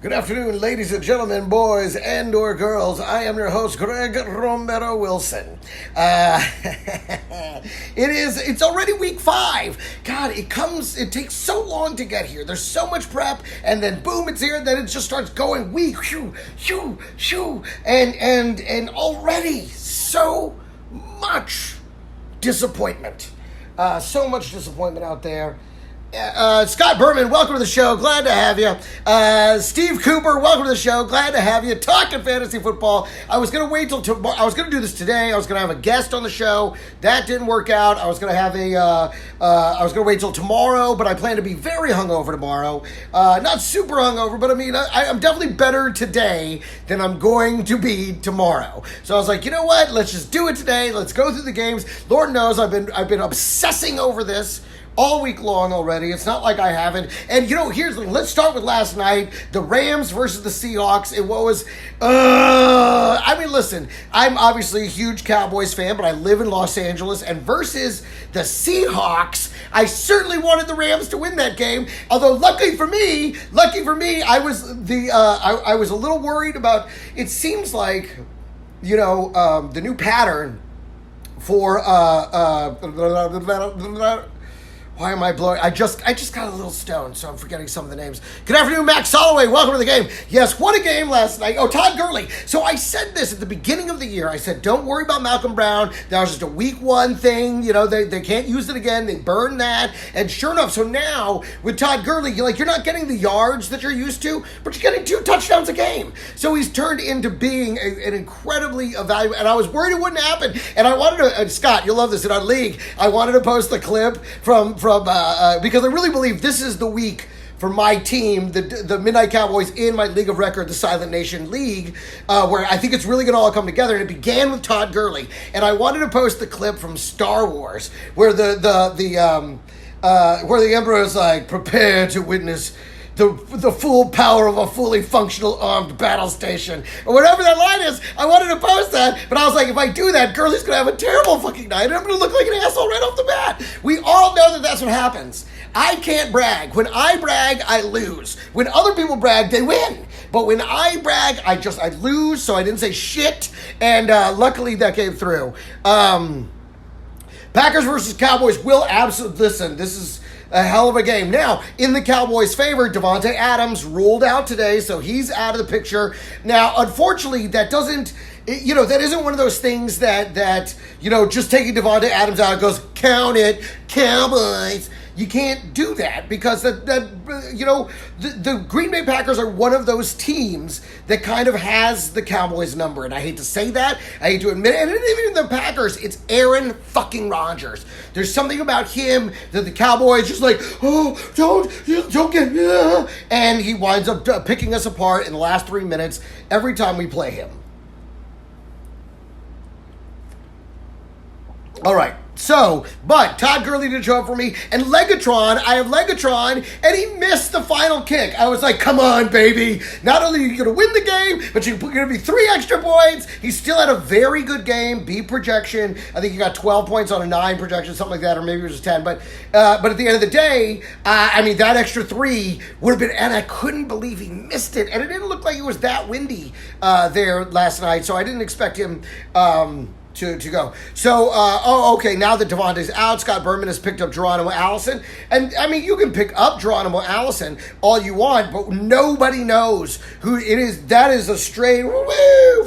Good afternoon, ladies and gentlemen, boys and or girls. I am your host, Greg Romero Wilson. It's already week 5. God, it takes so long to get here. There's so much prep, and then boom, it's here, and then it just starts going week, shoo, and already so much disappointment. So much disappointment out there. Scott Berman, welcome to the show. Glad to have you. Steve Cooper, welcome to the show. Glad to have you. Talking fantasy football. I was going to wait till tomorrow. I was going to do this today. I was going to have a guest on the show. That didn't work out. I was going to have I was going to wait till tomorrow, but I plan to be very hungover tomorrow. Not super hungover, but I mean, I'm definitely better today than I'm going to be tomorrow. So I was like, you know what? Let's just do it today. Let's go through the games. Lord knows I've been obsessing over this all week long already. It's not like I haven't. And, let's start with last night. The Rams versus the Seahawks. Listen, I'm obviously a huge Cowboys fan, but I live in Los Angeles. And versus the Seahawks, I certainly wanted the Rams to win that game. Although, lucky for me, I was I was a little worried about, it seems like, the new pattern for why am I blowing? I just got a little stoned, so I'm forgetting some of the names. Good afternoon, Max Holloway. Welcome to the game. Yes, what a game last night. Oh, Todd Gurley. So I said this at the beginning of the year. I said, don't worry about Malcolm Brown. That was just a week 1 thing. They can't use it again. They burned that. And sure enough, so now with Todd Gurley, you're not getting the yards that you're used to, but you're getting 2 touchdowns a game. So he's turned into being an incredibly valuable, and I was worried it wouldn't happen. And I wanted to, Scott, you'll love this in our league, I wanted to post the clip from because I really believe this is the week for my team, the Midnight Cowboys in my League of Record, the Silent Nation League, where I think it's really going to all come together. And it began with Todd Gurley, and I wanted to post the clip from Star Wars where the Emperor is like, prepare to witness the full power of a fully functional armed battle station, or whatever that line is. I wanted to post that, but I was like, if I do that, Gurley's going to have a terrible fucking night, and I'm going to look like an asshole right off the bat. We all know that that's what happens. I can't brag. When I brag, I lose. When other people brag, they win. But when I brag, I lose, so I didn't say shit, and luckily that came through. Packers versus Cowboys will absolutely, listen, this is a hell of a game. Now, in the Cowboys' favor, Davante Adams ruled out today, so he's out of the picture. Now, unfortunately, that isn't one of those things that just taking Davante Adams out goes, count it, Cowboys. You can't do that because the Green Bay Packers are one of those teams that kind of has the Cowboys number. And I hate to say that. I hate to admit it. And even the Packers, it's Aaron fucking Rodgers. There's something about him that the Cowboys just like, oh, don't get, and he winds up picking us apart in the last 3 minutes every time we play him. All right. So, but Todd Gurley did show up for me, and I have Legatron, and he missed the final kick. I was like, come on, baby. Not only are you going to win the game, but you're going to be 3 extra points. He still had a very good game, B projection. I think he got 12 points on a 9 projection, something like that, or maybe it was 10. But at the end of the day, that extra 3 would have been, and I couldn't believe he missed it. And it didn't look like it was that windy there last night, so I didn't expect him to go. So, okay, now that Davante's out, Scott Berman has picked up Geronimo Allison. And, you can pick up Geronimo Allison all you want, but nobody knows who it is. That is a straight,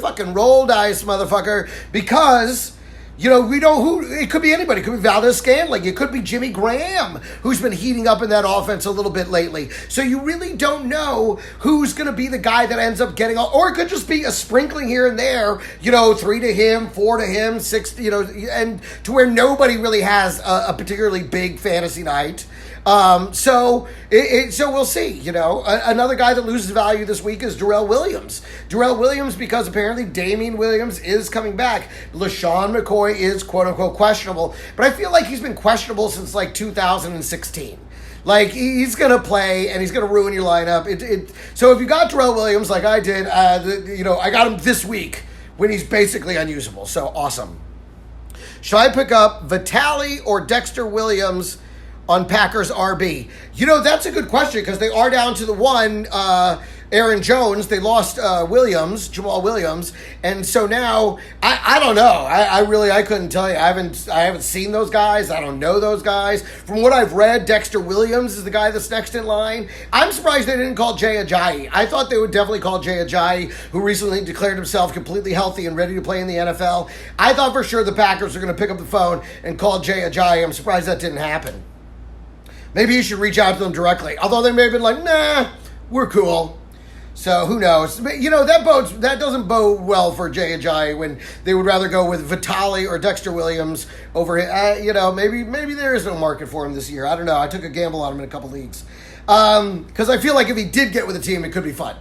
fucking roll dice, motherfucker, because we know who. It could be anybody. It could be Valdez-Scantling. It could be Jimmy Graham, who's been heating up in that offense a little bit lately. So you really don't know who's going to be the guy that ends up getting all. Or it could just be a sprinkling here and there, 3 to him, 4 to him, 6, and to where nobody really has a particularly big fantasy night. So we'll see, another guy that loses value this week is Darrell Williams, because apparently Damian Williams is coming back. LaShawn McCoy is quote unquote questionable, but I feel like he's been questionable since like 2016. Like, he's going to play, and he's going to ruin your lineup. So if you got Darrell Williams like I did, I got him this week when he's basically unusable. So awesome. Should I pick up Vitale or Dexter Williams on Packers RB? That's a good question because they are down to the one Aaron Jones. They lost Jamal Williams, and so now I don't know. I couldn't tell you. I haven't seen those guys. I don't know those guys. From what I've read, Dexter Williams is the guy that's next in line. I'm surprised they didn't call Jay Ajayi. I thought they would definitely call Jay Ajayi, who recently declared himself completely healthy and ready to play in the NFL. I thought for sure the Packers were going to pick up the phone and call Jay Ajayi. I'm surprised that didn't happen. Maybe you should reach out to them directly. Although they may have been like, nah, we're cool. So who knows? You know, that doesn't bode well for Jay Ajayi when they would rather go with Vitali or Dexter Williams over him. You know, maybe there is no market for him this year. I don't know. I took a gamble on him in a couple leagues. Because I feel like if he did get with a team, it could be fun.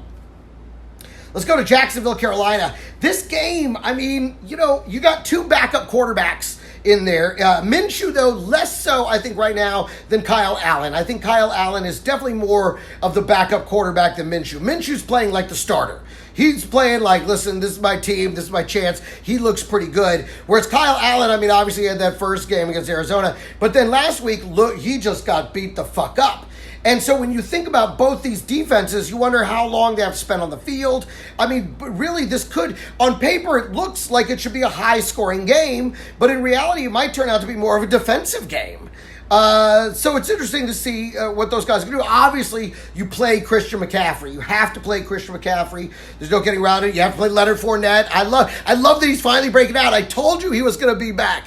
Let's go to Jacksonville, Carolina. This game, I mean, you know, you got two backup quarterbacks in there. Minshew, though, less so, I think, right now than Kyle Allen. I think Kyle Allen is definitely more of the backup quarterback than Minshew. Minshew's playing like the starter. He's playing like, listen, this is my team, this is my chance. He looks pretty good. Whereas Kyle Allen, I mean, obviously he had that first game against Arizona, but then last week, look, he just got beat the fuck up. And so when you think about both these defenses, you wonder how long they have spent on the field. I mean, really, this could, on paper, it looks like it should be a high-scoring game, but in reality, it might turn out to be more of a defensive game. So it's interesting to see what those guys can do. Obviously, you play Christian McCaffrey. You have to play Christian McCaffrey. There's no getting around it. You have to play Leonard Fournette. I love that he's finally breaking out. I told you he was going to be back.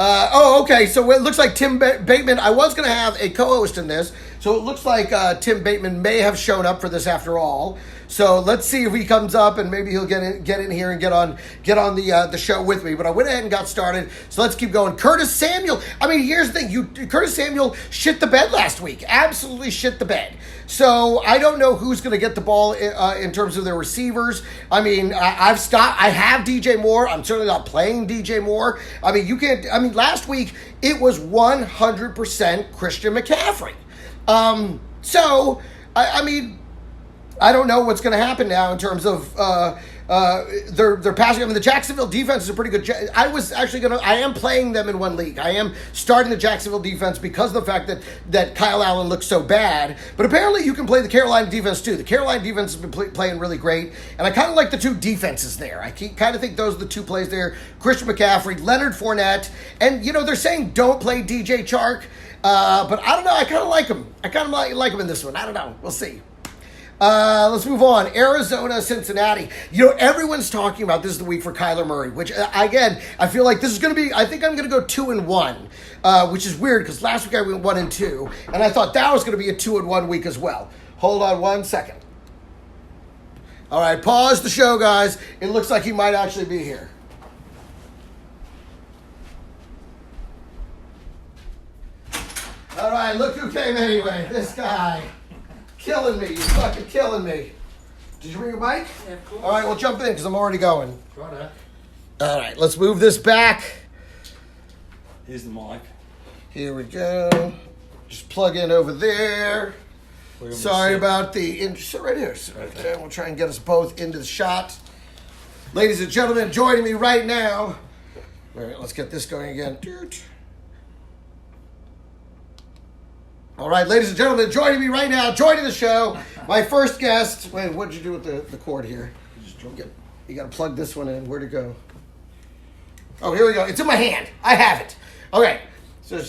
Okay, so it looks like Tim Bateman, I was going to have a co-host in this, so it looks like Tim Bateman may have shown up for this after all. So let's see if he comes up and maybe he'll get in here and get on the show with me. But I went ahead and got started, so let's keep going. Curtis Samuel, I mean, here's the thing. Curtis Samuel shit the bed last week. Absolutely shit the bed. So I don't know who's going to get the ball in terms of their receivers. I mean, I have DJ Moore. I'm certainly not playing DJ Moore. I mean, last week it was 100% Christian McCaffrey. So I mean, I don't know what's going to happen now in terms of their passing. I mean, the Jacksonville defense is a pretty good. I am playing them in one league. I am starting the Jacksonville defense because of the fact that Kyle Allen looks so bad. But apparently you can play the Carolina defense too. The Carolina defense has been playing really great. And I kind of like the two defenses there. I kind of think those are the two plays there. Christian McCaffrey, Leonard Fournette. And, you know, they're saying don't play DJ Chark. But I don't know. I kind of like him. I kind of like him in this one. I don't know. We'll see. Let's move on. Arizona, Cincinnati. You know, everyone's talking about this is the week for Kyler Murray, which, again, I feel like this is going to be, I think I'm going to go 2-1, which is weird because last week I went 1-2, and I thought that was going to be a 2-1 week as well. Hold on 1 second. All right, pause the show, guys. It looks like he might actually be here. All right, look who came anyway. This guy. Killing me. You're fucking killing me. Did you bring your mic? Yeah, of course. All right, well, jump in because I'm already going. Try that. All right, let's move this back. Here's the mic. Here we go. Just plug in over there. Sorry about the... Sit right here. Sit right there. We'll try and get us both into the shot. Ladies and gentlemen, joining me right now. All right, let's get this going again. All right, ladies and gentlemen, joining me right now, joining the show, my first guest. Wait, what did you do with the cord here? You got to plug this one in. Where'd it go? Oh, here we go. It's in my hand. I have it. Okay, so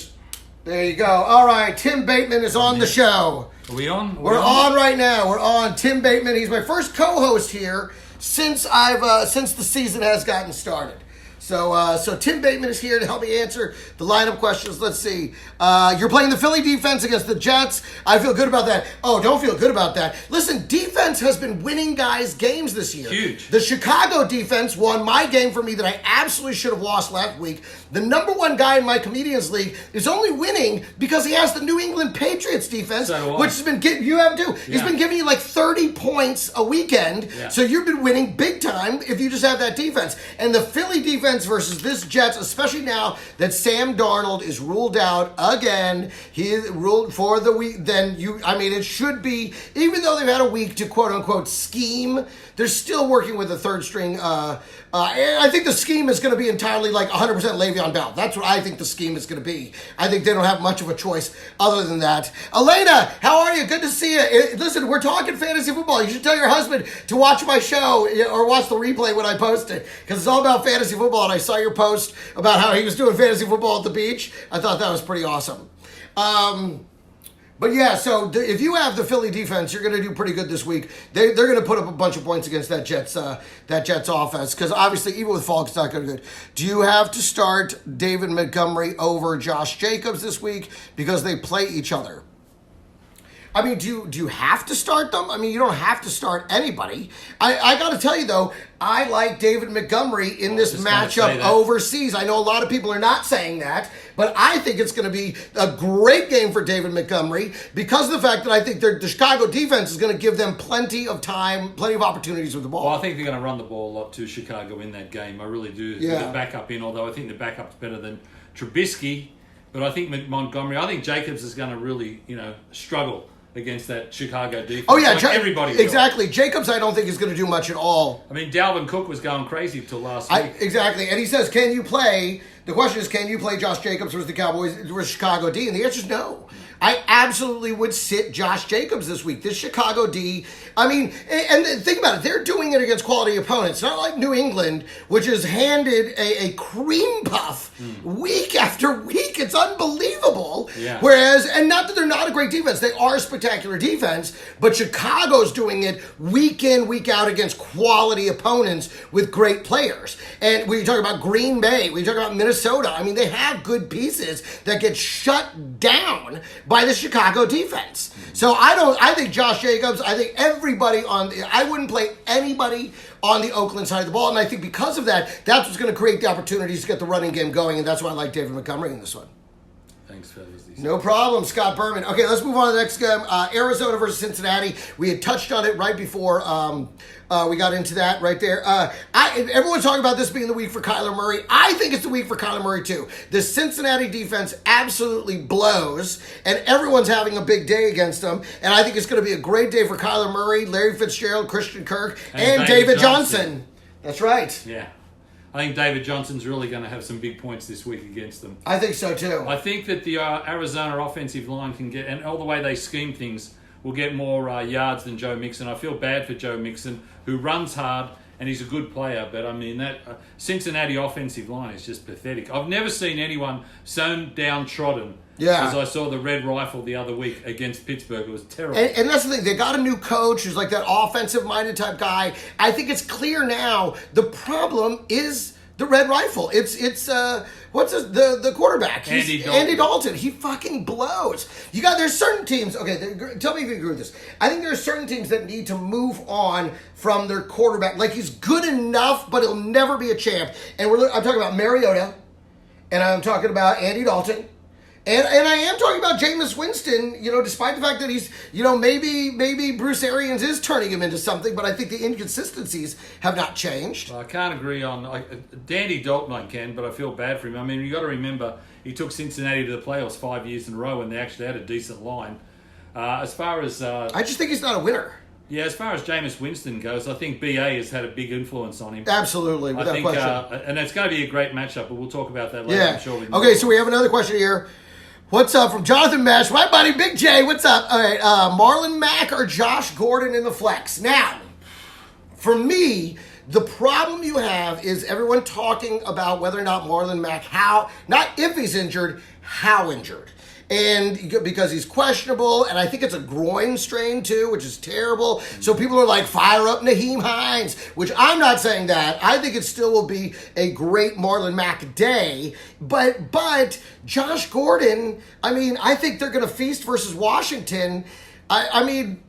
there you go. All right, Tim Bateman is on the show. Are we on? We're on right now. We're on. Tim Bateman. He's my first co-host here since the season has gotten started. So Tim Bateman is here to help me answer the lineup questions. Let's see. You're playing the Philly defense against the Jets. I feel good about that. Oh, don't feel good about that. Listen, defense has been winning guys games this year. Huge. The Chicago defense won my game for me that I absolutely should have lost last week. The number one guy in my Comedians League is only winning because he has the New England Patriots defense, which has been you have too. Yeah. He's been giving you like 30 points a weekend. Yeah. So you've been winning big time if you just have that defense. And the Philly defense defense versus this Jets, especially now that Sam Darnold is ruled out again. He is ruled for the week. Then it should be, even though they've had a week to quote unquote scheme, they're still working with a third string. And I think the scheme is going to be entirely like 100% Le'Veon Bell. That's what I think the scheme is going to be. I think they don't have much of a choice other than that. Elena, how are you? Good to see you. Listen, we're talking fantasy football. You should tell your husband to watch my show or watch the replay when I post it, because it's all about fantasy football. And I saw your post about how he was doing fantasy football at the beach. I thought that was pretty awesome. But yeah, so if you have the Philly defense, you're going to do pretty good this week. They're going to put up a bunch of points against that Jets offense, because obviously even with Falk, it's not going to be good. Do you have to start David Montgomery over Josh Jacobs this week because they play each other? I mean, do you have to start them? I mean, you don't have to start anybody. I got to tell you, though, I like David Montgomery in this matchup overseas. I know a lot of people are not saying that, but I think it's going to be a great game for David Montgomery because of the fact that I think the Chicago defense is going to give them plenty of time, plenty of opportunities with the ball. Well, I think they're going to run the ball a lot to Chicago in that game. I really do. Yeah. The backup in, although I think the backup's better than Trubisky. But I think Montgomery, I think Jacobs is going to really, struggle against that Chicago defense. Oh, yeah. Like everybody exactly. Jacobs, I don't think is going to do much at all. I mean, Dalvin Cook was going crazy till last week. Exactly. And he says, can you play? The question is, can you play Josh Jacobs versus the Cowboys versus Chicago D? And the answer is no. I absolutely would sit Josh Jacobs this week. This Chicago D, I mean, and think about it. They're doing it against quality opponents. Not like New England, which is handed a cream puff week after week. It's unbelievable. Yeah. Whereas, and not that they're not a great defense. They are a spectacular defense. But Chicago's doing it week in, week out against quality opponents with great players. And when you talk about Green Bay, when you talk about Minnesota, I mean, they have good pieces that get shut down by the Chicago defense. So I think Josh Jacobs, I think everybody I wouldn't play anybody on the Oakland side of the ball. And I think because of that, that's what's going to create the opportunities to get the running game going. And that's why I like David Montgomery in this one. Thanks, fellas. No problem, Scott Berman. Okay, let's move on to the next game. Arizona versus Cincinnati. We had touched on it right before we got into that right there. Everyone's talking about this being the week for Kyler Murray. I think it's the week for Kyler Murray, too. The Cincinnati defense absolutely blows, and everyone's having a big day against them. And I think it's going to be a great day for Kyler Murray, Larry Fitzgerald, Christian Kirk, and David Johnson. That's right. Yeah. I think David Johnson's really going to have some big points this week against them. I think so, too. I think that the Arizona offensive line can get, and all the way they scheme things, will get more yards than Joe Mixon. I feel bad for Joe Mixon, who runs hard, and he's a good player. But, I mean, that Cincinnati offensive line is just pathetic. I've never seen anyone so downtrodden as I saw the Red Rifle the other week against Pittsburgh. It was terrible. And that's the thing. They got a new coach who's like that offensive-minded type guy. I think it's clear now the problem is the Red Rifle. It's the quarterback. Andy Dalton. He fucking blows. There's certain teams. Okay, tell me if you agree with this. I think there are certain teams that need to move on from their quarterback. Like, he's good enough, but he'll never be a champ. And I'm talking about Mariota, and I'm talking about Andy Dalton. And I am talking about Jameis Winston, despite the fact that he's, maybe Bruce Arians is turning him into something, but I think the inconsistencies have not changed. Well, I can't agree on Dandy Dalton. I can, but I feel bad for him. I mean, you got to remember he took Cincinnati to the playoffs 5 years in a row, and they actually had a decent line. As far as I just think he's not a winner. Yeah, as far as Jameis Winston goes, I think BA has had a big influence on him. Absolutely, without question. And it's going to be a great matchup, but we'll talk about that later. Yeah. I'm sure. Okay, so we have another question here. What's up from Jonathan Mesh? My buddy Big J, what's up? All right, Marlon Mack or Josh Gordon in the flex? Now, for me, the problem you have is everyone talking about whether or not Marlon Mack, not if he's injured, how injured. And because he's questionable, and I think it's a groin strain too, which is terrible. So people are like, fire up Naheem Hines, which I'm not saying that. I think it still will be a great Marlon Mack day. But Josh Gordon, I mean, I think they're going to feast versus Washington. I mean,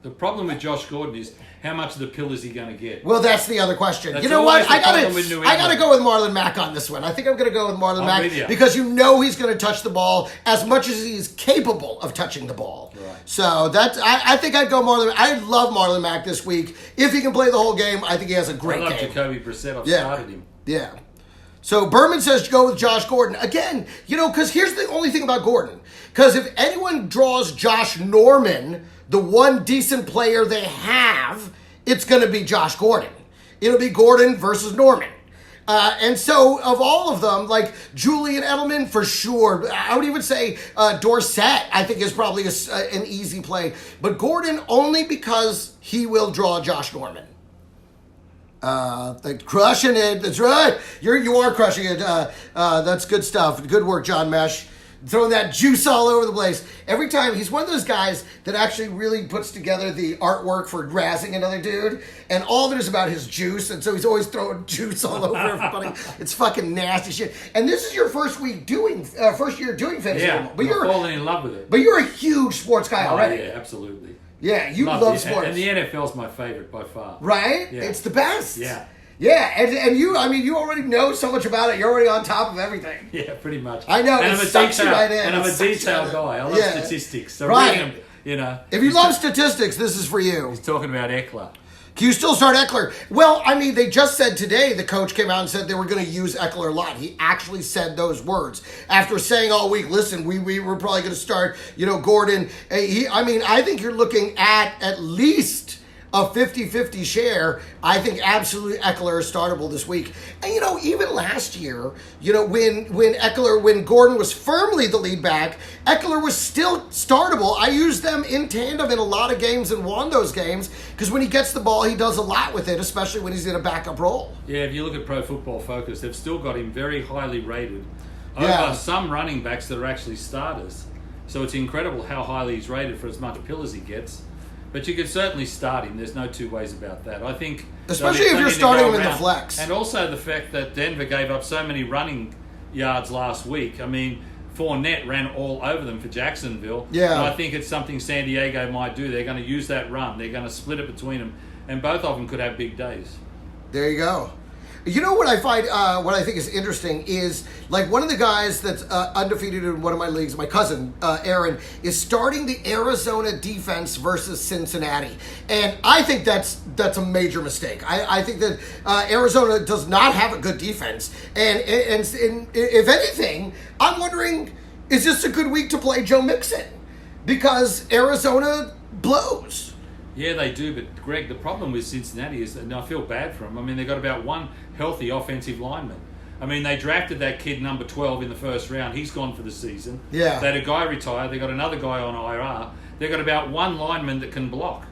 the problem with Josh Gordon is how much of the pill is he going to get? Well, that's the other question. That's you know what? I gotta go with Marlon Mack on this one. I think I'm gonna go with Marlon Mack because he's gonna touch the ball as much as he's capable of touching the ball. Right. So I think I'd go Marlon. I love Marlon Mack this week if he can play the whole game. I think he has a great game. I love Jacoby Brissett. I've started him. Yeah. So Berman says go with Josh Gordon. Again, because here's the only thing about Gordon. Because if anyone draws Josh Norman, the one decent player they have, it's going to be Josh Gordon. It'll be Gordon versus Norman. And so of all of them, like Julian Edelman, for sure. I would even say Dorsett, I think, is probably an easy play. But Gordon only because he will draw Josh Norman. Crushing it. That's right. You are crushing it. That's good stuff. Good work, John Mesh. Throwing that juice all over the place. Every time, he's one of those guys that actually really puts together the artwork for razzing another dude. And all of it is about his juice. And so he's always throwing juice all over everybody. It's fucking nasty shit. And this is your first year doing fantasy football. But you're falling in love with it. But you're a huge sports guy already. Yeah, absolutely. Yeah, you love sports. And the NFL's my favorite by far. Right? Yeah. It's the best. Yeah. Yeah, and you already know so much about it. You're already on top of everything. Yeah, pretty much. I know. And it sucks you right in. And I'm a detailed guy. I love statistics. So right. If you love statistics, this is for you. He's talking about Eckler. Can you still start Eckler? Well, they just said today, the coach came out and said they were going to use Eckler a lot. He actually said those words. After saying all week, listen, we were probably going to start, Gordon. I think you're looking at least a 50-50 share. I think absolutely Eckler is startable this week. And, even last year, when Gordon was firmly the lead back, Eckler was still startable. I used them in tandem in a lot of games and won those games because when he gets the ball, he does a lot with it, especially when he's in a backup role. Yeah, if you look at Pro Football Focus, they've still got him very highly rated over some running backs that are actually starters. So it's incredible how highly he's rated for as much pill as he gets. But you could certainly start him. There's no two ways about that. I think, especially if you're starting him in the flex, and also the fact that Denver gave up so many running yards last week. Fournette ran all over them for Jacksonville. Yeah, and I think it's something San Diego might do. They're going to use that run. They're going to split it between them, and both of them could have big days. There you go. What I find, what I think is interesting is, like, one of the guys that's undefeated in one of my leagues, my cousin, Aaron, is starting the Arizona defense versus Cincinnati. And I think that's a major mistake. I think that Arizona does not have a good defense. And if anything, I'm wondering, is this a good week to play Joe Mixon? Because Arizona blows. Yeah, they do, but Greg, the problem with Cincinnati is, and I feel bad for them, they've got about one healthy offensive lineman. They drafted that kid number 12 in the first round. He's gone for the season. Yeah. They had a guy retire. They got another guy on IR. They've got about one lineman that can block.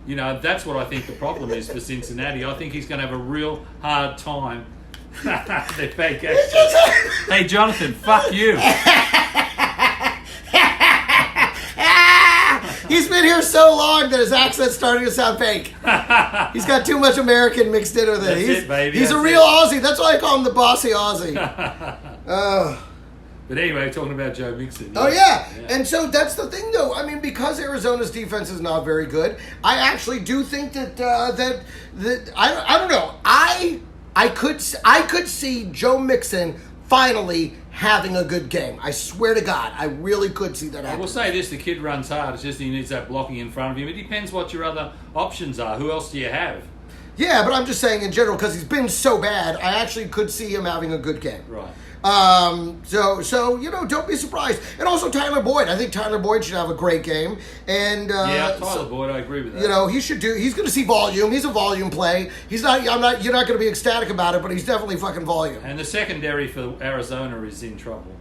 That's what I think the problem is for Cincinnati. I think he's going to have a real hard time. They're fake accents. Hey, Jonathan, fuck you. He's been here so long that his accent's starting to sound fake. He's got too much American mixed in with it. That's it, baby. He's a real Aussie. That's why I call him the bossy Aussie. But anyway, talking about Joe Mixon. Oh, yeah. And so that's the thing, though. Because Arizona's defense is not very good, I actually do think that I don't know. I could see Joe Mixon finally having a good game. I swear to God, I really could see that happen. I will say this, the kid runs hard. It's just he needs that blocking in front of him. It depends what your other options are. Who else do you have? Yeah, but I'm just saying in general, because he's been so bad, I actually could see him having a good game. Right. So don't be surprised. And also Tyler Boyd. I think Tyler Boyd should have a great game. And Tyler Boyd, I agree with that. He should do. He's going to see volume. He's a volume play. He's not. You're not going to be ecstatic about it, but he's definitely fucking volume. And the secondary for Arizona is in trouble.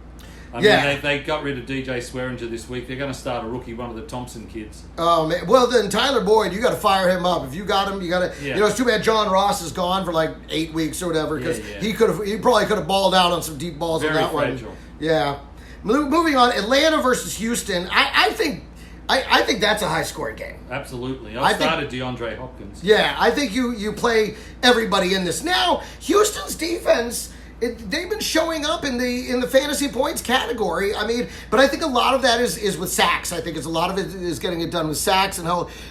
They got rid of DJ Swearinger this week. They're going to start a rookie, one of the Thompson kids. Oh, man. Well, then Tyler Boyd, you got to fire him up. If you got him, you got to. Yeah. It's too bad John Ross is gone for like 8 weeks or whatever because he probably could have balled out on some deep balls on that fragile. One. Yeah. Moving on, Atlanta versus Houston. I think that's a high scoring game. Absolutely. I started DeAndre Hopkins. Yeah, I think you play everybody in this. Now, Houston's defense, they've been showing up in the fantasy points category. But I think a lot of that is with sacks. I think a lot of it is getting it done with sacks and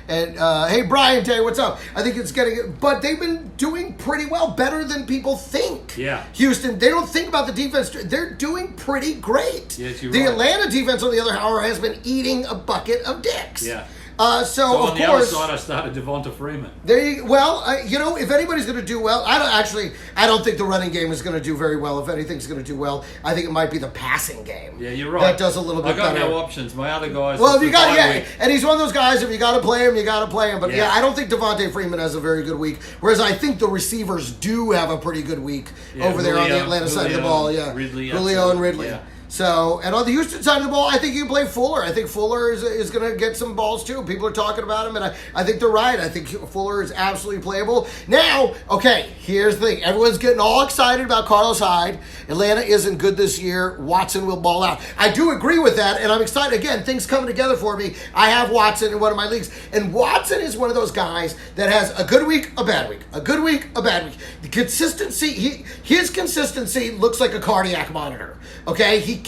hey Brian Day, what's up? I think it's getting it, but they've been doing pretty well, better than people think. Yeah. Houston, they don't think about the defense. They're doing pretty great. Yes, you're the right. Atlanta defense, on the other hand, has been eating a bucket of dicks. Yeah. So of on the course, other side, I started Devonta Freeman. If anybody's going to do well, I don't think the running game is going to do very well. If anything's going to do well, I think it might be the passing game. Yeah, you're right. That does a little bit better. I got no options. My other guys. Well, if you got, and he's one of those guys, if you got to play him, you got to play him. But Yeah. I don't think Devonta Freeman has a very good week. Whereas I think the receivers do have a pretty good week over there on the Atlanta side of the ball. Yeah, Ridley, Julio and Ridley. Yeah. So, and on the Houston side of the ball, I think you can play Fuller. I think Fuller is going to get some balls too. People are talking about him, and I think they're right. I think Fuller is absolutely playable. Now, okay, here's the thing. Everyone's getting all excited about Carlos Hyde. Atlanta isn't good this year. Watson will ball out. I do agree with that, and I'm excited. Again, things coming together for me. I have Watson in one of my leagues, and Watson is one of those guys that has a good week, a bad week, a good week, a bad week. The consistency, his consistency looks like a cardiac monitor. Okay, he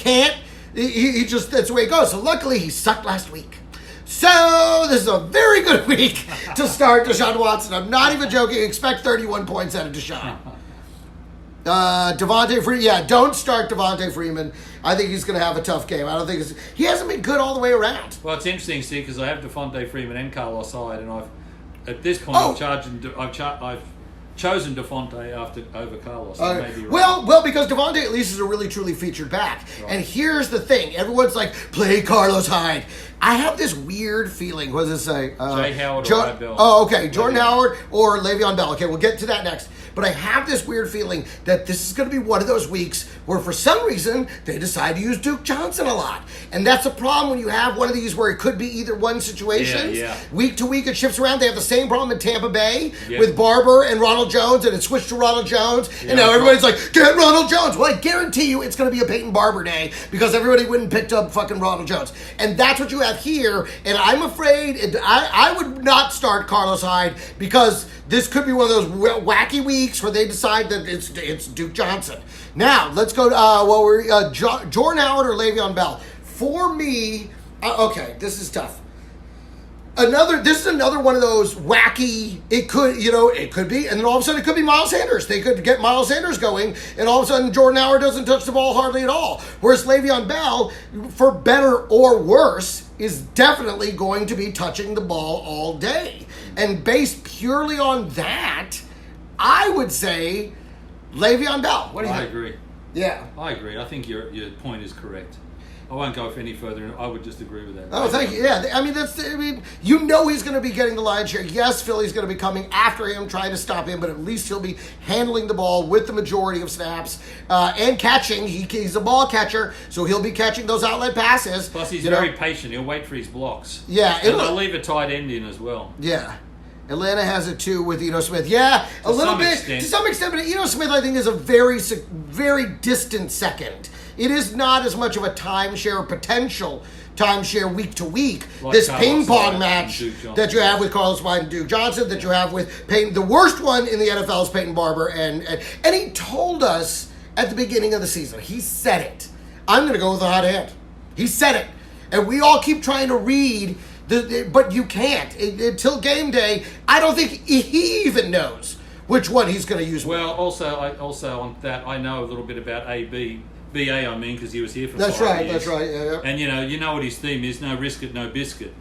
just, that's the way it goes. So luckily he sucked last week. So this is a very good week to start Deshaun Watson. I'm not even joking. Expect 31 points out of Deshaun. Devonta Freeman, don't start Devonta Freeman. I think he's going to have a tough game. I don't think he hasn't been good all the way around. Well, it's interesting, Steve, because I have Devonta Freeman and Carlos Hyde, and at this point I've chosen Devontae over Carlos. So maybe right. Well, because Devontae at least is a really truly featured back. Right. And here's the thing: everyone's like, play Carlos Hyde. I have this weird feeling. What does it say? Jay Howard or Bell. Oh, okay. Jordan Howard or Le'Veon Bell. Okay, we'll get to that next. But I have this weird feeling that this is going to be one of those weeks where for some reason they decide to use Duke Johnson a lot. And that's a problem when you have one of these where it could be either one situation. Yeah. Week to week it shifts around. They have the same problem in Tampa Bay with Barber and Ronald Jones, and it switched to Ronald Jones. And now everybody's like, get Ronald Jones. Well, I guarantee you it's going to be a Peyton Barber day because everybody went and picked up fucking Ronald Jones. And that's what you have here. And I'm afraid I would not start Carlos Hyde because this could be one of those wacky weeks where they decide that it's Duke Johnson. Now, let's go to Jordan Howard or Le'Veon Bell. For me, okay, this is tough. This is another one of those wacky, it could be, and then all of a sudden it could be Miles Sanders. They could get Miles Sanders going, and all of a sudden Jordan Howard doesn't touch the ball hardly at all. Whereas Le'Veon Bell, for better or worse, is definitely going to be touching the ball all day. And based purely on that, I would say Le'Veon Bell. What do you think? I agree. Yeah. I agree. I think your point is correct. I won't go any further. I would just agree with that. Oh, thank you. Yeah, he's going to be getting the lion's share. Yes, Philly's going to be coming after him, trying to stop him, but at least he'll be handling the ball with the majority of snaps and catching. He's a ball catcher, so he'll be catching those outlet passes. Plus, he's very patient. He'll wait for his blocks. Yeah, and they'll leave a tight end in as well. Yeah. Atlanta has it too with Eno Smith. Yeah, a little bit. To some extent, but Eno Smith, I think, is a very, very distant second. It is not as much of a timeshare, potential timeshare week to week. Like this ping pong match that you have with Carlos Hyde and Duke Johnson, that you have with Peyton. The worst one in the NFL is Peyton Barber. And he told us at the beginning of the season, he said it. I'm going to go with a hot hand. He said it. And we all keep trying to read, but you can't. Until game day, I don't think he even knows which one he's going to use. Well, also on that, I know a little bit about BA, I mean, because he was here for 5 years. That's right, yeah. And you know what his theme is, no risk it, no biscuit.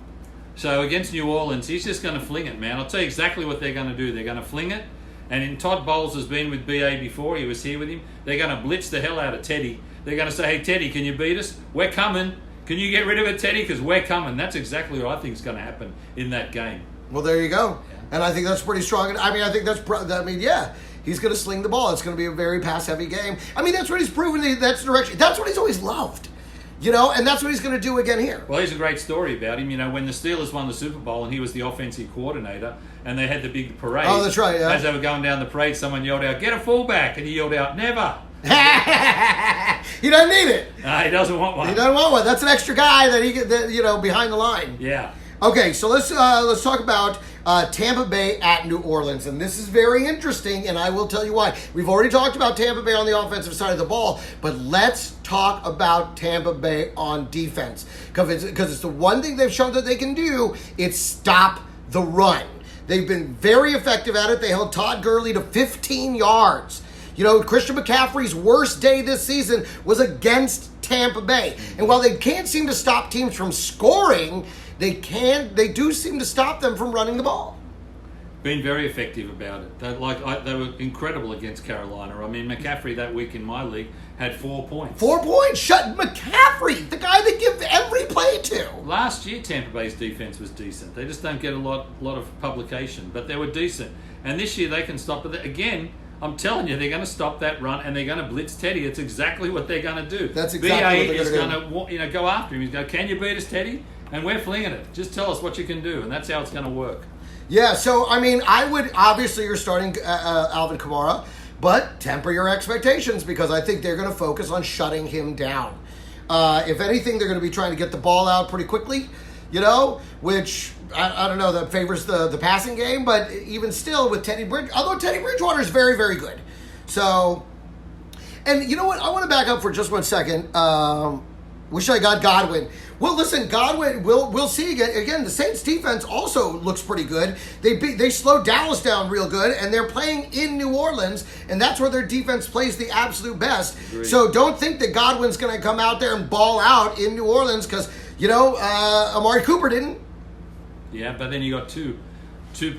So against New Orleans, he's just going to fling it, man. I'll tell you exactly what they're going to do. They're going to fling it. And Todd Bowles has been with BA before. He was here with him. They're going to blitz the hell out of Teddy. They're going to say, hey, Teddy, can you beat us? We're coming. Can you get rid of it, Teddy? Because we're coming. That's exactly what I think is going to happen in that game. Well, there you go. Yeah. And I think that's pretty strong. I think yeah. He's going to sling the ball. It's going to be a very pass-heavy game. I mean, that's what he's proven. That's the direction. That's what he's always loved. And that's what he's going to do again here. Well, here's a great story about him. When the Steelers won the Super Bowl and he was the offensive coordinator and they had the big parade. Oh, that's right, yeah. As they were going down the parade, someone yelled out, get a fullback. And he yelled out, never. He doesn't need it. He doesn't want one. He doesn't want one. That's an extra guy that behind the line. Yeah. Okay, so let's talk about Tampa Bay at New Orleans, and this is very interesting, and I will tell you why. We've already talked about Tampa Bay on the offensive side of the ball, but let's talk about Tampa Bay on defense, because it's the one thing they've shown that they can do. It's stop the run. They've been very effective at it. They held Todd Gurley to 15 yards. Christian McCaffrey's worst day this season was against Tampa Bay, and while they can't seem to stop teams from scoring, they do seem to stop them from running the ball. Been very effective about it. They were incredible against Carolina. I mean, McCaffrey that week in my league had 4 points. 4 points? Shut McCaffrey, the guy they give every play to. Last year, Tampa Bay's defense was decent. They just don't get a lot of publication, but they were decent. And this year they can stop it. Again, I'm telling you, they're going to stop that run and they're going to blitz Teddy. It's exactly what they're going to do. That's exactly BA what is they're going to go after him. He's going, can you beat us, Teddy? And we're flinging it. Just tell us what you can do, and that's how it's going to work. Yeah, so, I mean, I would, obviously you're starting Alvin Kamara, but temper your expectations because I think they're going to focus on shutting him down. If anything, they're going to be trying to get the ball out pretty quickly, which, I don't know, that favors the passing game, but even still with although Teddy Bridgewater is very, very good. So, and you know what? I want to back up for just 1 second. Wish I got Godwin. Well, listen, Godwin, we'll see again. The Saints defense also looks pretty good. They slowed Dallas down real good, and they're playing in New Orleans, and that's where their defense plays the absolute best. Agreed. So don't think that Godwin's going to come out there and ball out in New Orleans because, Amari Cooper didn't. Yeah, but then you got two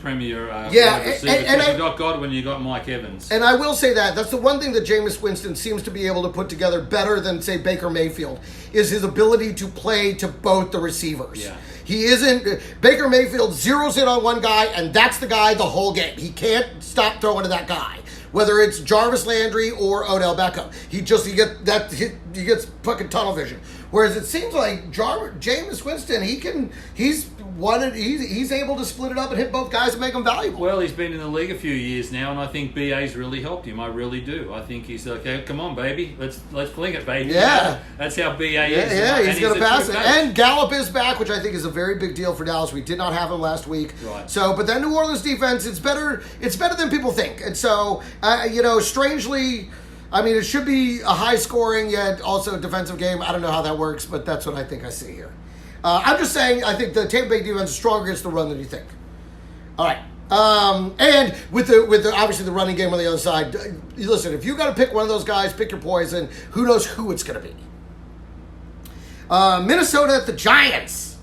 premier wide receivers. and You got Godwin, you got Mike Evans. And I will say that's the one thing that Jameis Winston seems to be able to put together better than, say, Baker Mayfield, is his ability to play to both the receivers. Yeah. He isn't... Baker Mayfield zeroes in on one guy, and that's the guy the whole game. He can't stop throwing to that guy. Whether it's Jarvis Landry or Odell Beckham. He gets fucking tunnel vision. Whereas it seems like Jameis Winston, he's able to split it up and hit both guys and make them valuable. Well, he's been in the league a few years now, and I think BA's really helped him. I really do. I think he's okay. Come on, baby, let's fling it, baby. Yeah, that's how BA is. Yeah, he's going to pass it. Coach. And Gallup is back, which I think is a very big deal for Dallas. We did not have him last week. Right. So, but that New Orleans defense, it's better than people think. And so, strangely, I mean, it should be a high-scoring yet also defensive game. I don't know how that works, but that's what I think I see here. I'm just saying, I think the Tampa Bay defense is stronger against the run than you think. All right. And with the obviously the running game on the other side, listen, if you got to pick one of those guys, pick your poison. Who knows who it's going to be? Minnesota at the Giants.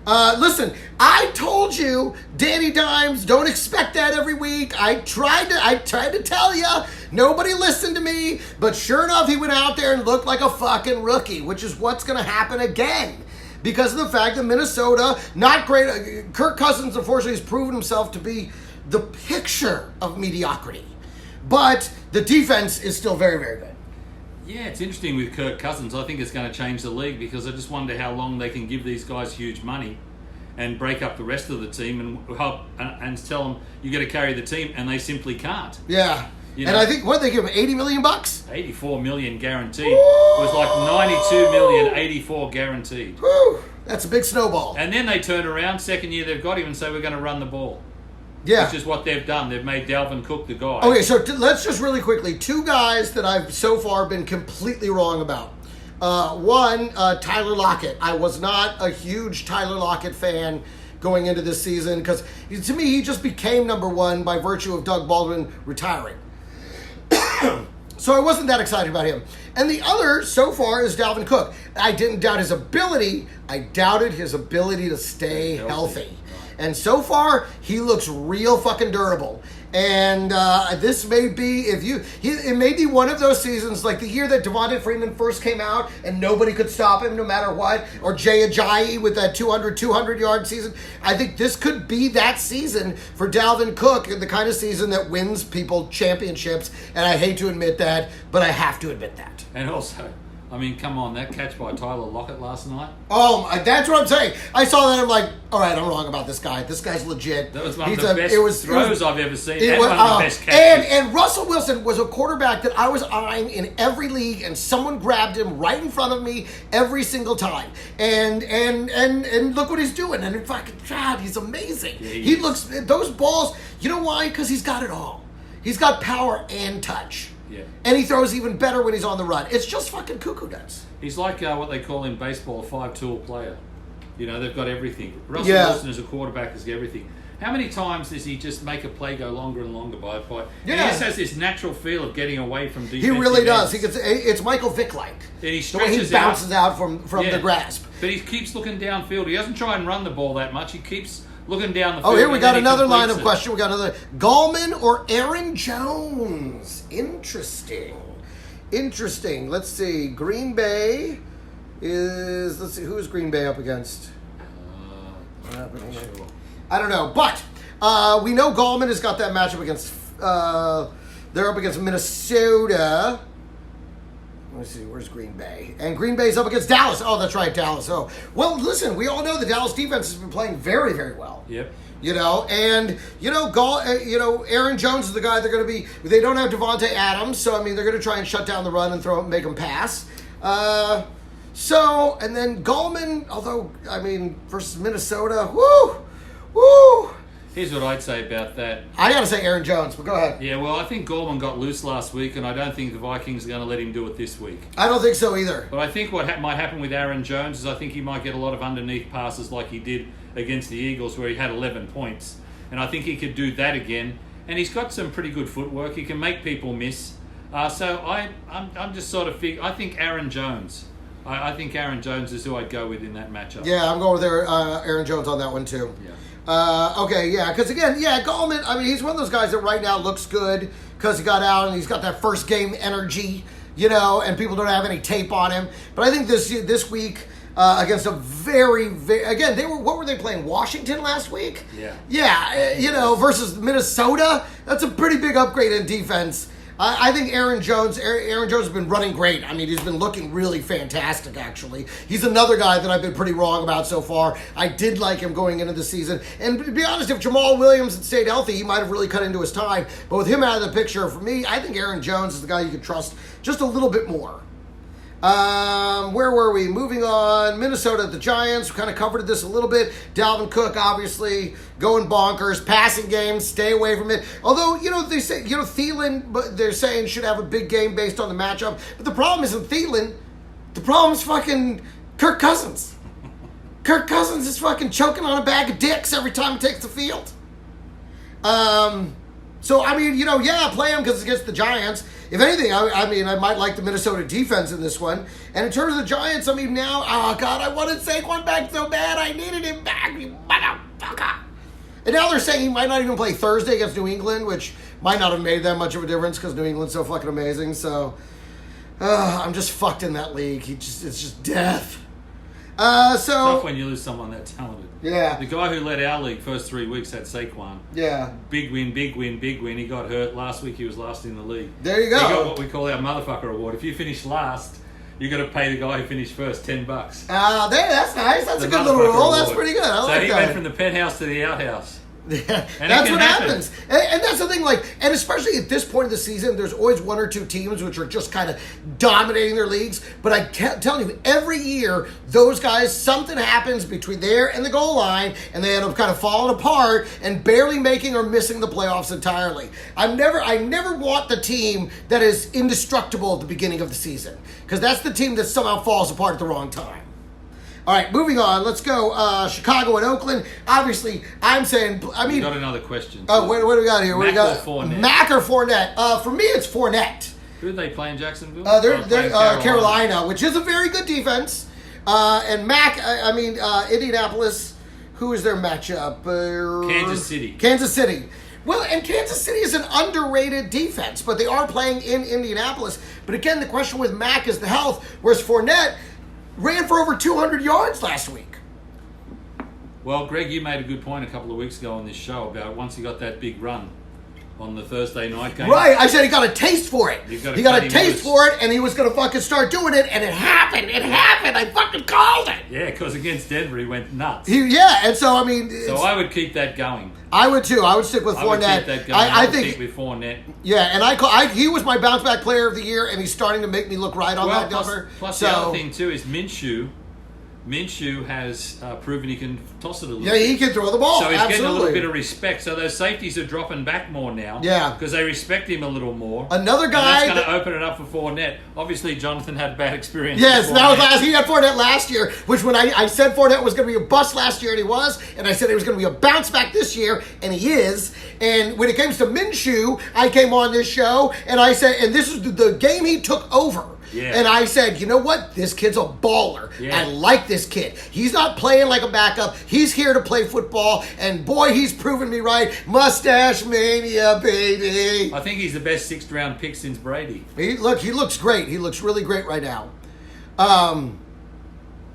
Listen, I told you, Danny Dimes, don't expect that every week. I tried to tell you. Nobody listened to me. But sure enough, he went out there and looked like a fucking rookie, which is what's going to happen again. Because of the fact that Minnesota, not great. Kirk Cousins, unfortunately, has proven himself to be the picture of mediocrity. But the defense is still very, very good. Yeah, it's interesting with Kirk Cousins. I think it's going to change the league because I just wonder how long they can give these guys huge money and break up the rest of the team and help and tell them you got to carry the team, and they simply can't. Yeah. And I think, what, they give him $80 million? $84 million guaranteed. It was like $92 million, 84 guaranteed. Woo, that's a big snowball. And then they turn around, second year they've got him and say we're going to run the ball. Yeah. Which is what they've done. They've made Dalvin Cook the guy. Okay, so let's just really quickly, two guys that I've so far been completely wrong about. One, Tyler Lockett. I was not a huge Tyler Lockett fan going into this season because, to me, he just became number one by virtue of Doug Baldwin retiring. So I wasn't that excited about him. And the other, so far, is Dalvin Cook. I didn't doubt his ability. I doubted his ability to stay healthy. And so far, he looks real fucking durable. And this may be, it may be one of those seasons, like the year that Devontae Freeman first came out and nobody could stop him no matter what, or Jay Ajayi with that 200-yard season. I think this could be that season for Dalvin Cook, the kind of season that wins people championships. And I hate to admit that, but I have to admit that. And also, I mean, come on, that catch by Tyler Lockett last night. Oh, that's what I'm saying. I saw that, I'm like, all right, I'm wrong about this guy. This guy's legit. That was one of the best throws I've ever seen. And one of the best catches. catches. And Russell Wilson was a quarterback that I was eyeing in every league, and someone grabbed him right in front of me every single time. And look what he's doing. And fucking God, he's amazing. Yeah, he looks, those balls, you know why? Because he's got it all. He's got power and touch. Yeah. And he throws even better when he's on the run. It's just fucking cuckoo nuts. He's like what they call in baseball a five-tool player. You know, they've got everything. Russell Yeah. Wilson as a quarterback has got everything. How many times does he just make a play go longer and longer by? Yeah. He just has this natural feel of getting away from defense. He really does. It's Michael Vick-like. And he The way he stretches bounces out from Yeah. the grasp. But he keeps looking downfield. He doesn't try and run the ball that much. He keeps looking down the field. Oh, here we and got then he another line completes of it. question. We got another. Gallman or Aaron Jones? Interesting. Let's see. Green Bay is... Let's see. Who is Green Bay up against? What happened here? Sure. I don't know. But we know Gallman has got that matchup against... they're up against Minnesota. Let me see. Where's Green Bay? And Green Bay's up against Dallas. Oh, that's right, Dallas. Oh, well, listen. We all know the Dallas defense has been playing very, very well. Yep. You know, and Aaron Jones is the guy they're going to be. They don't have Devontae Adams, so I mean they're going to try and shut down the run and make him pass. And then Gallman, although I mean versus Minnesota, woo. Here's what I'd say about that. I got to say Aaron Jones, but go ahead. Yeah, well, I think Gorman got loose last week, and I don't think the Vikings are going to let him do it this week. I don't think so either. But I think what might happen with Aaron Jones is I think he might get a lot of underneath passes like he did against the Eagles where he had 11 points. And I think he could do that again. And he's got some pretty good footwork. He can make people miss. So I'm just sort of I think Aaron Jones. I think Aaron Jones is who I'd go with in that matchup. Yeah, I'm going with Aaron Jones on that one too. Yeah. Okay, yeah, because again, Gallman, I mean, he's one of those guys that right now looks good because he got out and he's got that first game energy, you know, and people don't have any tape on him. But I think this week against a very, again, what were they playing? Washington last week? Yeah. Yeah, versus Minnesota. That's a pretty big upgrade in defense. I think Aaron Jones has been running great. I mean, he's been looking really fantastic, actually. He's another guy that I've been pretty wrong about so far. I did like him going into the season. And to be honest, if Jamal Williams had stayed healthy, he might have really cut into his time. But with him out of the picture, for me, I think Aaron Jones is the guy you can trust just a little bit more. Where were we? Moving on. Minnesota at the Giants. We kind of covered this a little bit. Dalvin Cook, obviously, going bonkers. Passing game, stay away from it. Although, they say, Thielen, but they're saying should have a big game based on the matchup. But the problem isn't Thielen. The problem is fucking Kirk Cousins. Kirk Cousins is fucking choking on a bag of dicks every time he takes the field. So, I mean, play him because it's against the Giants. If anything, I might like the Minnesota defense in this one. And in terms of the Giants, I mean, now, oh, God, I wanted Saquon back so bad. I needed him back, you motherfucker. And now they're saying he might not even play Thursday against New England, which might not have made that much of a difference because New England's so fucking amazing. So, I'm just fucked in that league. It's just death. Tough when you lose someone that talented. Yeah. The guy who led our league first 3 weeks had Saquon. Yeah. Big win. He got hurt. Last week he was last in the league. There you go. He got what we call our motherfucker award. If you finish last, you got to pay the guy who finished first $10. That's nice. That's The a good little rule. motherfucker That's award. pretty good. I so like he that. went from the penthouse to the outhouse. Yeah, And that's it what can happen. happens. And that's the thing, and especially at this point of the season, there's always one or two teams which are just kind of dominating their leagues. But I can't tell you, every year, those guys, something happens between there and the goal line, and they end up kind of falling apart and barely making or missing the playoffs entirely. I never want the team that is indestructible at the beginning of the season, because that's the team that somehow falls apart at the wrong time. All right, moving on. Let's go. Chicago and Oakland. Obviously, You got another question. Oh, what do we got here? Mac or Fournette? Mac or Fournette? For me, it's Fournette. Who did they play in Jacksonville? They're playing Carolina, which is a very good defense. And Mac, Indianapolis. Who is their matchup? Kansas City. Well, and Kansas City is an underrated defense, but they are playing in Indianapolis. But again, the question with Mac is the health, whereas Fournette ran for over 200 yards last week. Well, Greg, you made a good point a couple of weeks ago on this show about once he got that big run on the Thursday night game. Right, I said he got a taste for it. He got a taste for it, and he was going to fucking start doing it, and it happened. I fucking called it. Yeah, because against Denver, he went nuts. And so, I would keep that going. I would too. I would stick with I would Fournette. keep that going. I would think stick with Fournette. Yeah, and he was my bounce back player of the year, and he's starting to make me look right on that number. Plus the other thing too is Minshew Minshew has proven he can toss it a little Yeah, bit. he can throw the ball. So he's Absolutely. getting a little bit of respect. So those safeties are dropping back more now. Yeah. Because they respect him a little more. Another guy And that's going to open it up for Fournette. Obviously, Jonathan had bad experience. Yes, with that was Fournette. last. He had Fournette last year, which when I said Fournette was going to be a bust last year, and he was, and I said he was going to be a bounce back this year, and he is. And when it comes to Minshew, I came on this show, and I said, and this is the game he took over. Yeah. And I said, you know what? This kid's a baller. Yeah. I like this kid. He's not playing like a backup. He's here to play football. And boy, he's proven me right. Mustache mania, baby. I think he's the best 6th round pick since Brady. He looks great. He looks really great right now.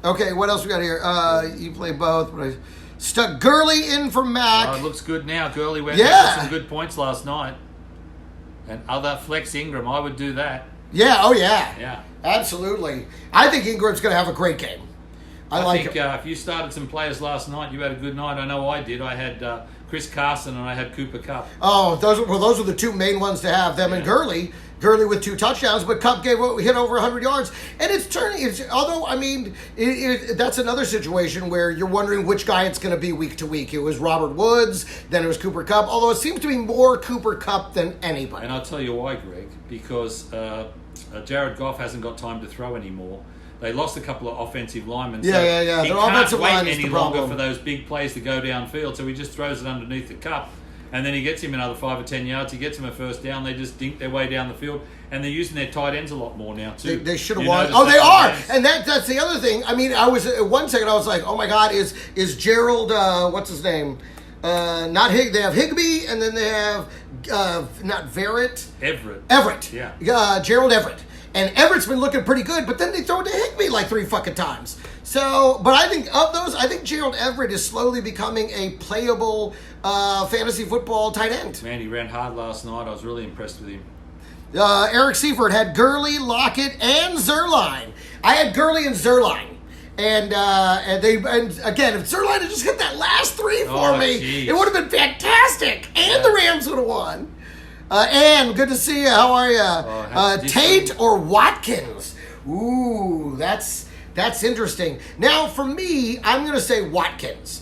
Okay, what else we got here? You play both. But I stuck Gurley in for Mac. Oh, it looks good now. Gurley went Yeah. got some good points last night. And other flex Ingram, I would do that. Yeah, oh yeah. Yeah. Absolutely. I think Ingram's going to have a great game. I think if you started some players last night, you had a good night. I know I did. I had Chris Carson and I had Cooper Kupp. Oh, those are the two main ones to have. Them and Gurley. Gurley with 2 touchdowns, but Kupp hit over 100 yards. And it's turning. Although, I mean, that's another situation where you're wondering which guy it's going to be week to week. It was Robert Woods, then it was Cooper Kupp, although it seems to be more Cooper Kupp than anybody. And I'll tell you why, Greg. Because Jared Goff hasn't got time to throw anymore. They lost a couple of offensive linemen. Yeah. So Their he offensive can't wait line is any the longer problem. for those big plays to go downfield, so he just throws it underneath the cup. And then he gets him another 5 or 10 yards. He gets him a first down. They just dink their way down the field. And they're using their tight ends a lot more now, too. They should have You won. notice Oh, they that are. tight ends? And that's the other thing. I mean, I was at 1 second, I was like, oh my God, is Gerald, what's his name? Not Hig. They have Higbee, and then they have, not Verrett. Everett. Yeah. Gerald Everett. And Everett's been looking pretty good, but then they throw it to Higbee like 3 fucking times. So, but I think of those, I think Gerald Everett is slowly becoming a playable fantasy football tight end. Man, he ran hard last night. I was really impressed with him. Eric Seifert had Gurley, Lockett, and Zerline. I had Gurley and Zerline. And again, if Zerline had just hit that last 3 for me, geez. it would have been fantastic. And the Rams would have won. Ann, good to see you. How are you? Tate or Watkins? Ooh, that's interesting. Now, for me, I'm going to say Watkins.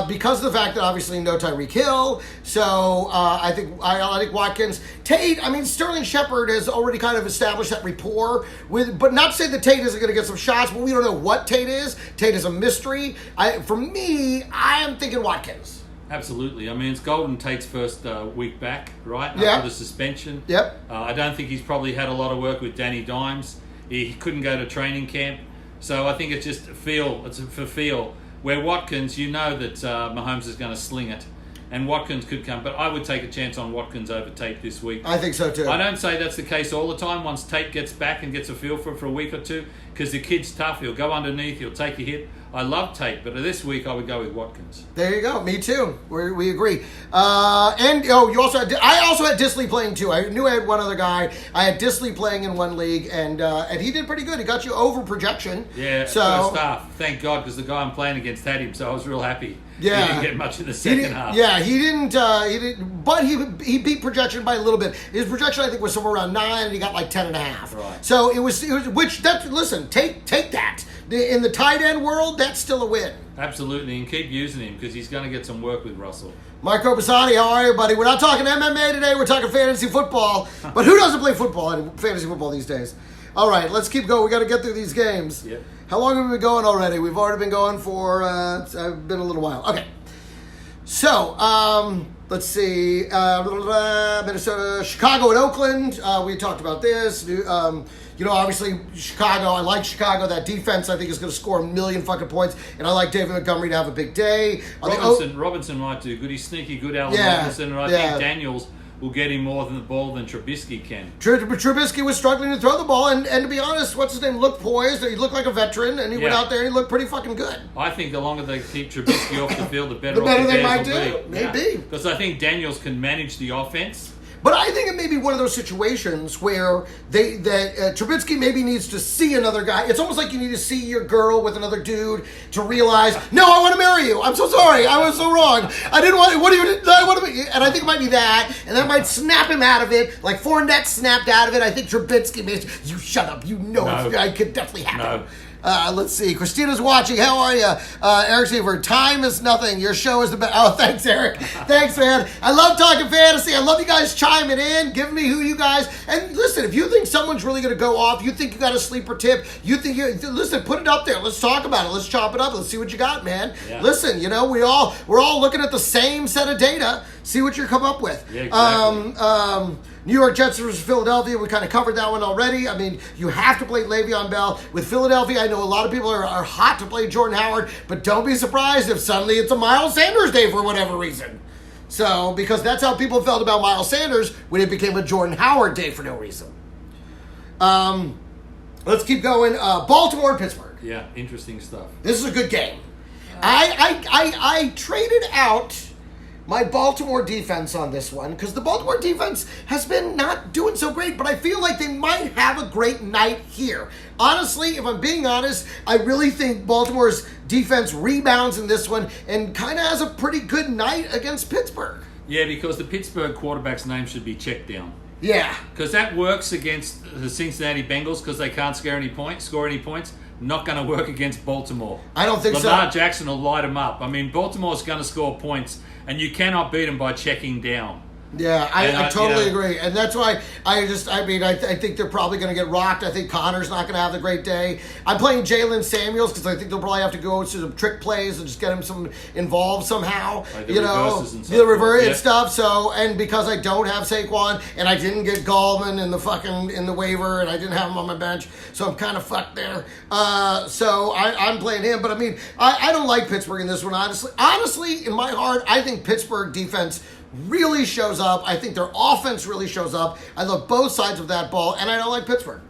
Because of the fact that obviously no Tyreek Hill, so I think Watkins. Tate, I mean Sterling Shepard has already kind of established that rapport with, but not to say that Tate isn't going to get some shots, but we don't know what Tate is. Tate is a mystery. For me, I am thinking Watkins. Absolutely. I mean, it's Golden Tate's first week back, right? Yeah. After the suspension. Yep. I don't think he's probably had a lot of work with Danny Dimes. He couldn't go to training camp. So I think it's just for feel. Where Watkins, you know that Mahomes is going to sling it. And Watkins could come. But I would take a chance on Watkins over Tate this week. I think so too. I don't say that's the case all the time once Tate gets back and gets a feel for it for a week or two. Because the kid's tough. He'll go underneath. He'll take a hit. I love Tate, but this week I would go with Watkins. There you go. Me too. We agree. You also had, I also had Disley playing too. I knew I had one other guy. I had Disley playing in one league, and he did pretty good. He got you over projection. Yeah. So first half. Thank God, because the guy I'm playing against had him, so I was real happy. Yeah. He didn't get much in the second half. Yeah, he didn't. But he beat projection by a little bit. His projection I think was somewhere around 9, and he got like 10.5. Right. So it was listen, take that. In the tight end world, that's still a win. Absolutely, and keep using him because he's going to get some work with Russell. Mike Robasani, how are you, buddy? We're not talking MMA today. We're talking fantasy football. But who doesn't play fantasy football these days? All right, let's keep going. We got to get through these games. Yep. How long have we been going already? We've already been going for it's been a little while. Okay. So, let's see. Minnesota, Chicago, and Oakland. We talked about this. Obviously, Chicago. I like Chicago. That defense, I think, is going to score 1 million fucking points. And I like David Montgomery to have a big day. Robinson might do good. He's sneaky good, Allen Robinson. And I think Daniels will get him more than the ball than Trubisky can. Trubisky was struggling to throw the ball. And to be honest, what's his name? Looked poised. He looked like a veteran. And he went out there and he looked pretty fucking good. I think the longer they keep Trubisky off the field, the better they might will do. be. Maybe. Because I think Daniels can manage the offense. But I think it may be one of those situations where Trubisky maybe needs to see another guy. It's almost like you need to see your girl with another dude to realize, no, I want to marry you. I'm so sorry. I was so wrong. I didn't want. What do you? I want to be. And I think it might be that, and that might snap him out of it, like Fournette snapped out of it. I think Trubisky made you shut up. You know, No. I could definitely happen. No. Let's see. Christina's watching. How are you? Eric Seaver, time is nothing. Your show is the best. Oh, thanks, Eric. Thanks, man. I love talking fantasy. I love you guys chiming in, giving me who you guys. And listen, if you think someone's really going to go off, you think you got a sleeper tip, listen, put it up there. Let's talk about it. Let's chop it up. Let's see what you got, man. Yeah. Listen, we're all looking at the same set of data. See what you come up with. Yeah, exactly. New York Jets versus Philadelphia. We kind of covered that one already. I mean, you have to play Le'Veon Bell. With Philadelphia, I know a lot of people are hot to play Jordan Howard, but don't be surprised if suddenly it's a Miles Sanders day for whatever reason. So, because that's how people felt about Miles Sanders when it became a Jordan Howard day for no reason. Let's keep going. Baltimore and Pittsburgh. Yeah, interesting stuff. This is a good game. I traded out my Baltimore defense on this one because the Baltimore defense has been not doing so great, but I feel like they might have a great night here. Honestly, if I'm being honest, I really think Baltimore's defense rebounds in this one and kind of has a pretty good night against Pittsburgh. Yeah, because the Pittsburgh quarterback's name should be checked down. Yeah. Because that works against the Cincinnati Bengals because they can't score any points. Not going to work against Baltimore. I don't think so. Lamar Jackson will light them up. I mean, Baltimore's going to score points, and you cannot beat them by checking down. Yeah, I totally agree. And that's why I think they're probably going to get rocked. I think Connor's not going to have a great day. I'm playing Jalen Samuels because I think they'll probably have to go to some trick plays and just get him involved somehow. Like the reverses and stuff. The reverse and stuff. So, and because I don't have Saquon and I didn't get Gallman in the waiver and I didn't have him on my bench, so I'm kind of fucked there. So I'm playing him. But I mean, I don't like Pittsburgh in this one, honestly. Honestly, in my heart, I think Pittsburgh defense really shows up. I think their offense really shows up. I love both sides of that ball, and I don't like Pittsburgh.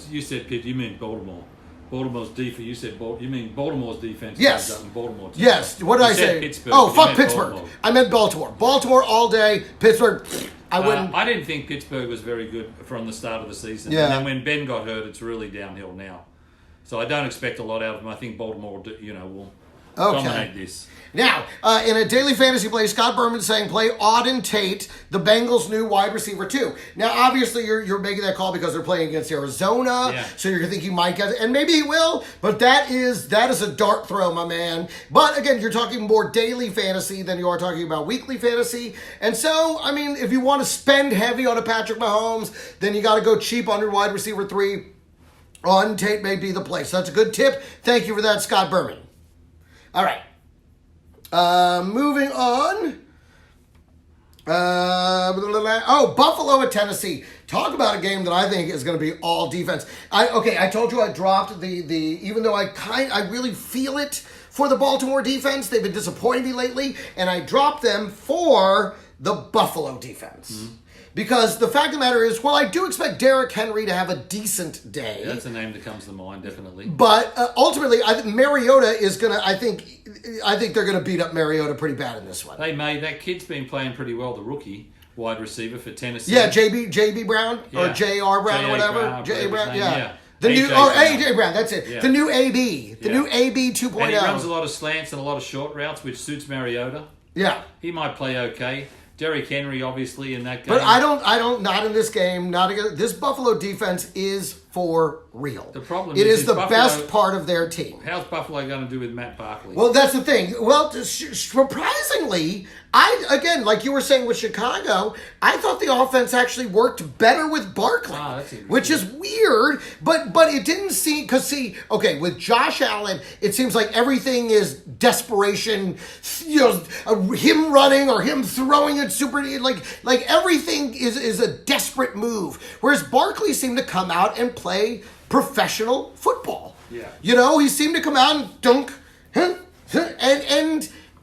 You said Pitt. You mean Baltimore. Baltimore's defense. You said you mean Baltimore's defense. Yes. Baltimore. Yes. What did I say? Pittsburgh. Oh, fuck Pittsburgh. Baltimore. I meant Baltimore. Baltimore all day. Pittsburgh. I wouldn't. I didn't think Pittsburgh was very good from the start of the season. Yeah. And then when Ben got hurt, it's really downhill now. So I don't expect a lot out of them. I think Baltimore, will dominate this. Now, in a daily fantasy play, Scott Berman saying play Auden Tate, the Bengals' new wide receiver too. Now, obviously, you're making that call because they're playing against Arizona, so you're thinking he might get it, and maybe he will. But that is a dart throw, my man. But again, you're talking more daily fantasy than you are talking about weekly fantasy. And so, I mean, if you want to spend heavy on a Patrick Mahomes, then you got to go cheap on your wide receiver 3. Auden Tate may be the play. So that's a good tip. Thank you for that, Scott Berman. All right. Moving on. Buffalo at Tennessee. Talk about a game that I think is going to be all defense. I told you I dropped the even though I really feel it for the Baltimore defense. They've been disappointing me lately, and I dropped them for the Buffalo defense. Mm-hmm. Because the fact of the matter is, I do expect Derrick Henry to have a decent day. Yeah, that's a name that comes to mind, definitely. But ultimately, I think Mariota is going to, I think they're going to beat up Mariota pretty bad in this one. That kid's been playing pretty well, the rookie wide receiver for Tennessee. Yeah, JB Brown, or J.R. Brown, or whatever. J.A. Brown, yeah. The new, A.J. Brown, that's it. Yeah. The new A.B. The new A.B. 2.0. And he runs a lot of slants and a lot of short routes, which suits Mariota. Yeah. He might play okay. Derrick Henry, obviously, in that game. But I don't, not in this game. Not against, this Buffalo defense is for real. The problem is the Buffalo, best part of their team. How's Buffalo going to do with Matt Barkley? Well, that's the thing. Well, surprisingly, like you were saying with Chicago, I thought the offense actually worked better with Barkley, which is weird. But it didn't seem with Josh Allen, it seems like everything is desperation. Him running or him throwing it super like everything is a desperate move. Whereas Barkley seemed to come out and play professional football. Yeah. He seemed to come out and dunk, and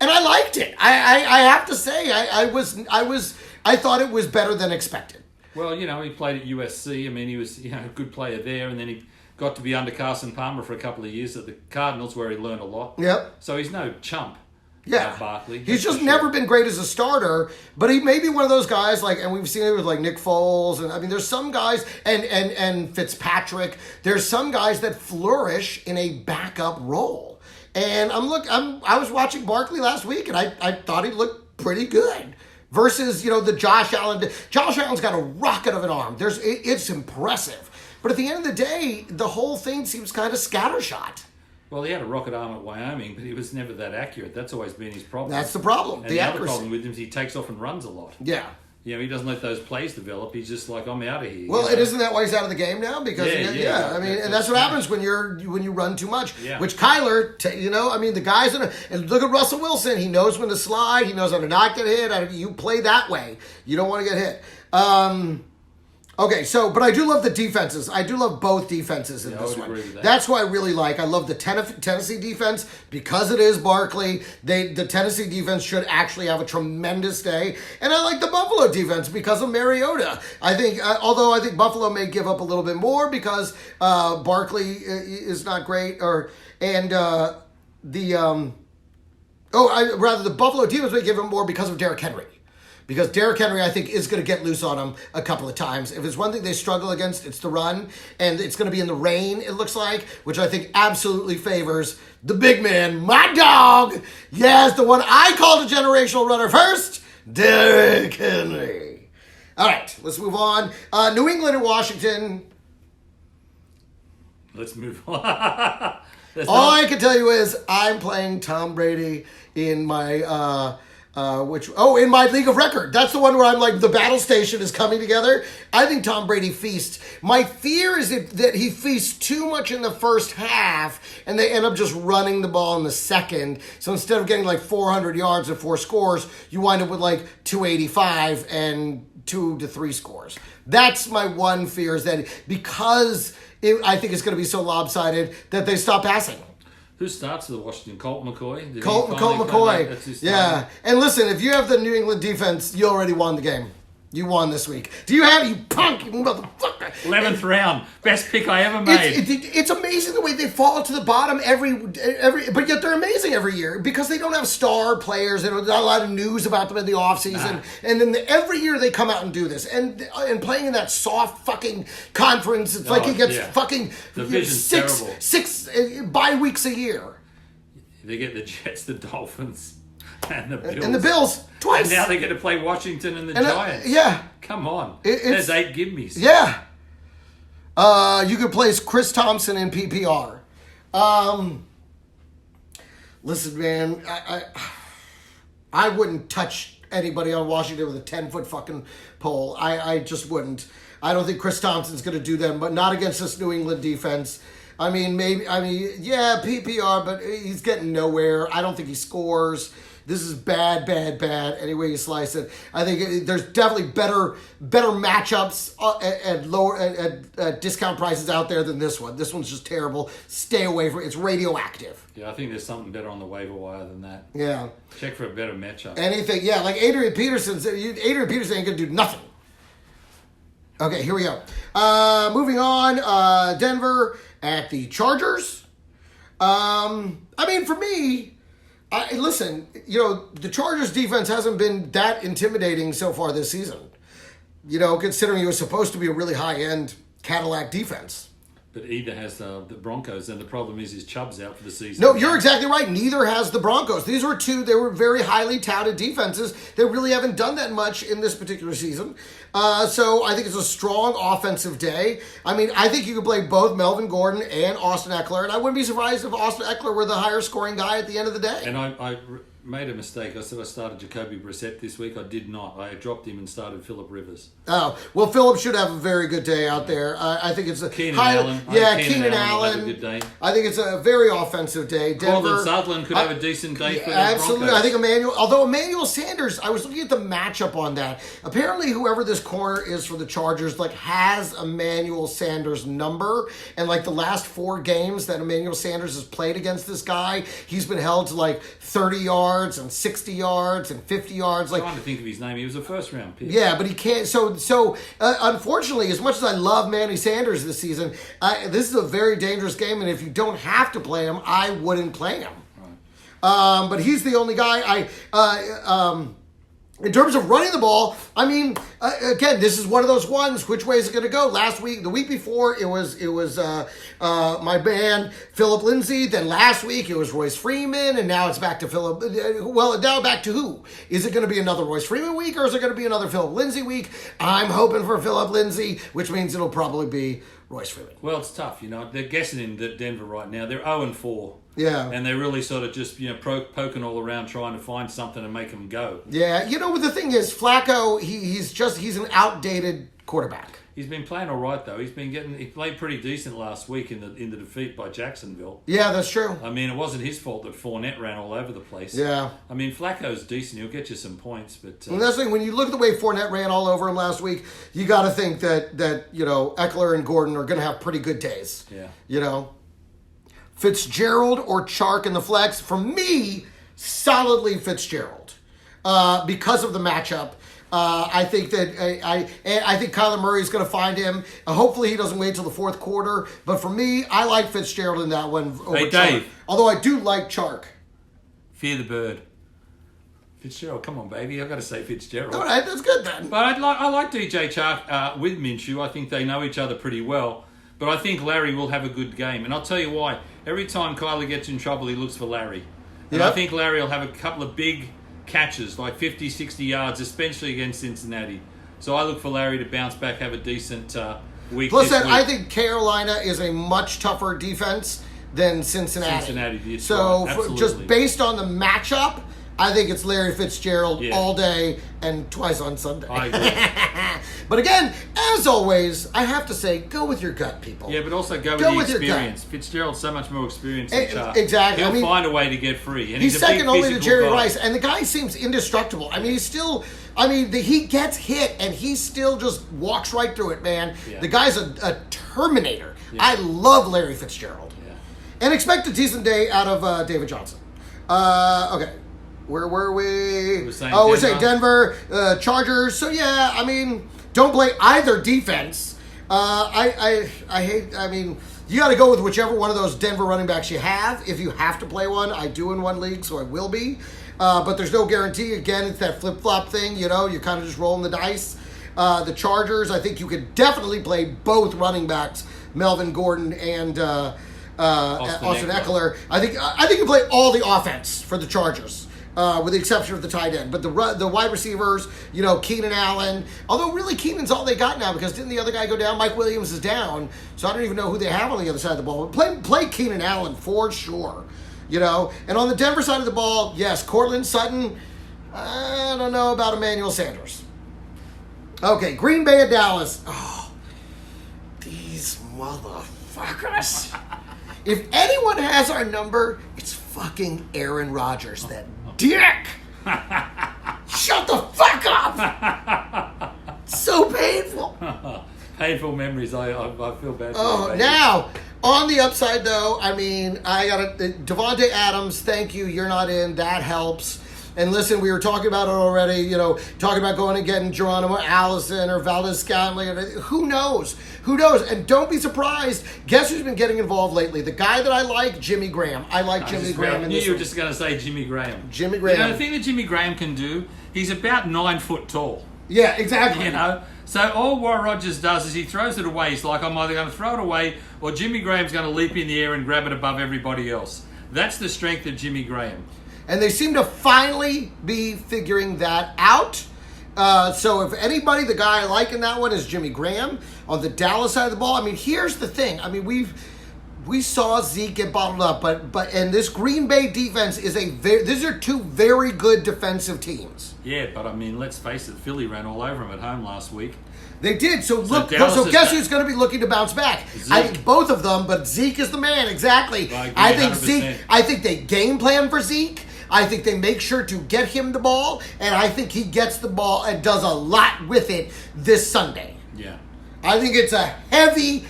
I liked it. I have to say, I thought it was better than expected. Well, he played at USC. I mean, he was a good player there, and then he got to be under Carson Palmer for a couple of years at the Cardinals, where he learned a lot. Yep. So he's no chump. Yeah, Barkley. He's just never been great as a starter, but he may be one of those guys and we've seen it with Nick Foles, and I mean, there's some guys and Fitzpatrick. There's some guys that flourish in a backup role, and I was watching Barkley last week, and I thought he looked pretty good. Versus the Josh Allen. Josh Allen's got a rocket of an arm. It's impressive. But at the end of the day, the whole thing seems kind of scattershot. Well, he had a rocket arm at Wyoming, but he was never that accurate. That's always been his problem. That's the problem. And the other problem with him is he takes off and runs a lot. Yeah. He doesn't let those plays develop. He's just like, I'm out of here. Well, it isn't that why he's out of the game now? Because I mean, and that's what happens when you run too much. Yeah. Which Kyler, I mean, the guys and look at Russell Wilson. He knows when to slide. He knows how to not get hit. You play that way. You don't want to get hit. Okay, but I do love the defenses. I do love both defenses in this one. That's what I really like. I love the Tennessee defense because it is Barkley. The Tennessee defense should actually have a tremendous day. And I like the Buffalo defense because of Mariota. I think, although I think Buffalo may give up a little bit more because Barkley is not great, the Buffalo defense may give him more because of Derrick Henry. Because Derrick Henry, I think, is going to get loose on him a couple of times. If there's one thing they struggle against, it's the run. And it's going to be in the rain, it looks like, which I think absolutely favors the big man, my dog. Yes, the one I called a generational runner first, Derrick Henry. All right, let's move on. New England and Washington. Let's move on. All I can tell you is I'm playing Tom Brady in my... in my league of record. That's the one where I'm like, the battle station is coming together. I think Tom Brady feasts. My fear is that he feasts too much in the first half and they end up just running the ball in the second. So instead of getting like 400 yards and 4 scores, you wind up with like 285 and 2 to 3 scores. That's my one fear, is that because I think it's going to be so lopsided that they stop passing. Who starts for the Washington? Colt McCoy? Colt McCoy. Yeah. And listen, if you have the New England defense, you already won the game. You won this week. Do you have, you punk, you motherfucker? 11th round. Best pick I ever made. It's amazing the way they fall to the bottom every, but yet they're amazing every year because they don't have star players. There's not a lot of news about them in the offseason. Nah. And then every year they come out and do this. And playing in that soft fucking conference, it's like he gets fucking six bye weeks a year. They get the Jets, the Dolphins. And the Bills twice. And now they get to play Washington and the Giants. Come on. There's 8 gimmies. Yeah. You could place Chris Thompson in PPR. Listen, man, I wouldn't touch anybody on Washington with a 10-foot fucking pole. I just wouldn't. I don't think Chris Thompson's going to do that, but not against this New England defense. PPR, but he's getting nowhere. I don't think he scores. This is bad, any way you slice it. I think there's definitely better matchups at discount prices out there than this one. This one's just terrible. Stay away from it. It's radioactive. Yeah, I think there's something better on the waiver wire than that. Yeah. Check for a better matchup. Anything, like Adrian Peterson ain't going to do nothing. Okay, here we go. Moving on, Denver at the Chargers. For me... listen, the Chargers defense hasn't been that intimidating so far this season. Considering it was supposed to be a really high-end Cadillac defense. But either has the Broncos, and the problem is Chubb's out for the season. No, you're exactly right. Neither has the Broncos. These were they were very highly touted defenses. They really haven't done that much in this particular season. So I think it's a strong offensive day. I think you could play both Melvin Gordon and Austin Eckler, and I wouldn't be surprised if Austin Eckler were the higher scoring guy at the end of the day. And I made a mistake. I said I started Jacoby Brissett this week. I did not. I dropped him and started Phillip Rivers. Oh, well, Phillip should have a very good day out there. I think it's a Keenan Allen. Keenan Allen. Have a good day. I think it's a very offensive day. Denver, Sutherland could have a decent day for the absolutely. Broncos. I think Emmanuel Sanders, I was looking at the matchup on that. Apparently, whoever this corner is for the Chargers, has Emmanuel Sanders' number. And the last 4 games that Emmanuel Sanders has played against this guy, he's been held to 30 yards and 60 yards and 50 yards. I'm trying to think of his name. He was a first-round pick. Yeah, but he can't. So unfortunately, as much as I love Manny Sanders this season, this is a very dangerous game, and if you don't have to play him, I wouldn't play him. Right. But he's the only guy. In terms of running the ball, I mean, again, this is one of those ones. Which way is it going to go? Last week, the week before, it was my man Philip Lindsay. Then last week, it was Royce Freeman, and now it's back to Philip. Well, now back to who? Is it going to be another Royce Freeman week, or is it going to be another Philip Lindsay week? I'm hoping for Philip Lindsay, which means it'll probably be Royce Freeman. Well, it's tough, They're guessing in Denver right now. They're 0-4. Yeah. And they're really sort of just, poking all around trying to find something to make them go. Yeah. The thing is, Flacco, he's an outdated quarterback. He's been playing all right, though. He played pretty decent last week in the defeat by Jacksonville. Yeah, that's true. I mean, it wasn't his fault that Fournette ran all over the place. Yeah. I mean, Flacco's decent. He'll get you some points, but... And that's the thing, when you look at the way Fournette ran all over him last week, you got to think that Eckler and Gordon are going to have pretty good days. Yeah. Fitzgerald or Chark in the flex? For me, solidly Fitzgerald. Because of the matchup. I think that I think Kyler Murray is going to find him. Hopefully he doesn't wait till the fourth quarter. But for me, I like Fitzgerald in that one over Hey, Chark. Dave. Although I do like Chark. Fear the bird. Fitzgerald, come on, baby. I've got to say Fitzgerald. All right, that's good then. But I like DJ Chark with Minshew. I think they know each other pretty well. But I think Larry will have a good game. And I'll tell you why. Every time Kyler gets in trouble, he looks for Larry. And I think Larry will have a couple of big catches, like 50, 60 yards, especially against Cincinnati. So I look for Larry to bounce back, have a decent week. Plus, I think Carolina is a much tougher defense than Cincinnati. So just based on the matchup, I think it's Larry Fitzgerald all day and twice on Sunday. I agree. But again, as always, I have to say, go with your gut, people. Yeah, but also go with the experience. Fitzgerald's so much more experienced than Chark. Exactly. He'll find a way to get free. And he's second only to Jerry Rice, and the guy seems indestructible. I mean, he gets hit, and he still just walks right through it, man. Yeah. The guy's a Terminator. Yeah. I love Larry Fitzgerald. Yeah. And expect a decent day out of David Johnson. Okay. Where were we? We're saying Denver, Chargers. So yeah, I mean, don't play either defense. I hate. I mean, you got to go with whichever one of those Denver running backs you have. If you have to play one, I do in one league, so I will be. But there's no guarantee. Again, it's that flip flop thing. You're kind of just rolling the dice. The Chargers, I think you could definitely play both running backs, Melvin Gordon and Austin Eckler. I think you play all the offense for the Chargers. With the exception of the tight end. But the wide receivers, Keenan Allen. Although really Keenan's all they got now because didn't the other guy go down? Mike Williams is down. So I don't even know who they have on the other side of the ball. But play Keenan Allen for sure. And on the Denver side of the ball, yes, Cortland Sutton. I don't know about Emmanuel Sanders. Okay, Green Bay at Dallas. Oh, these motherfuckers. If anyone has our number, it's fucking Aaron Rodgers, that dick! Shut the fuck up! So painful. Painful memories. I feel bad. Oh, now on the upside though, I mean, I got Devontae Adams. Thank you. You're not in. That helps. And listen, we were talking about it already, talking about going and getting Geronimo Allison or Valdez Scantling. Who knows? And don't be surprised. Guess who's been getting involved lately? The guy that I like, Jimmy Graham. I like Jimmy Graham in this You were just going to say Jimmy Graham. Jimmy Graham. The thing that Jimmy Graham can do, he's about 9 foot tall. Yeah, exactly. So all what Rodgers does is he throws it away. He's like, I'm either going to throw it away or Jimmy Graham's going to leap in the air and grab it above everybody else. That's the strength of Jimmy Graham. And they seem to finally be figuring that out. So if anybody, the guy I like in that one is Jimmy Graham. On the Dallas side of the ball, I mean, here's the thing. I mean, we saw Zeke get bottled up, but this Green Bay defense is these are two very good defensive teams. Yeah, but I mean, let's face it, Philly ran all over them at home last week. They did. So guess who's going to be looking to bounce back? Zeke. I think both of them, but Zeke is the man. Exactly. I think 100%. Zeke. I think they game plan for Zeke. I think they make sure to get him the ball, and I think he gets the ball and does a lot with it this Sunday. Yeah. I think it's a heavy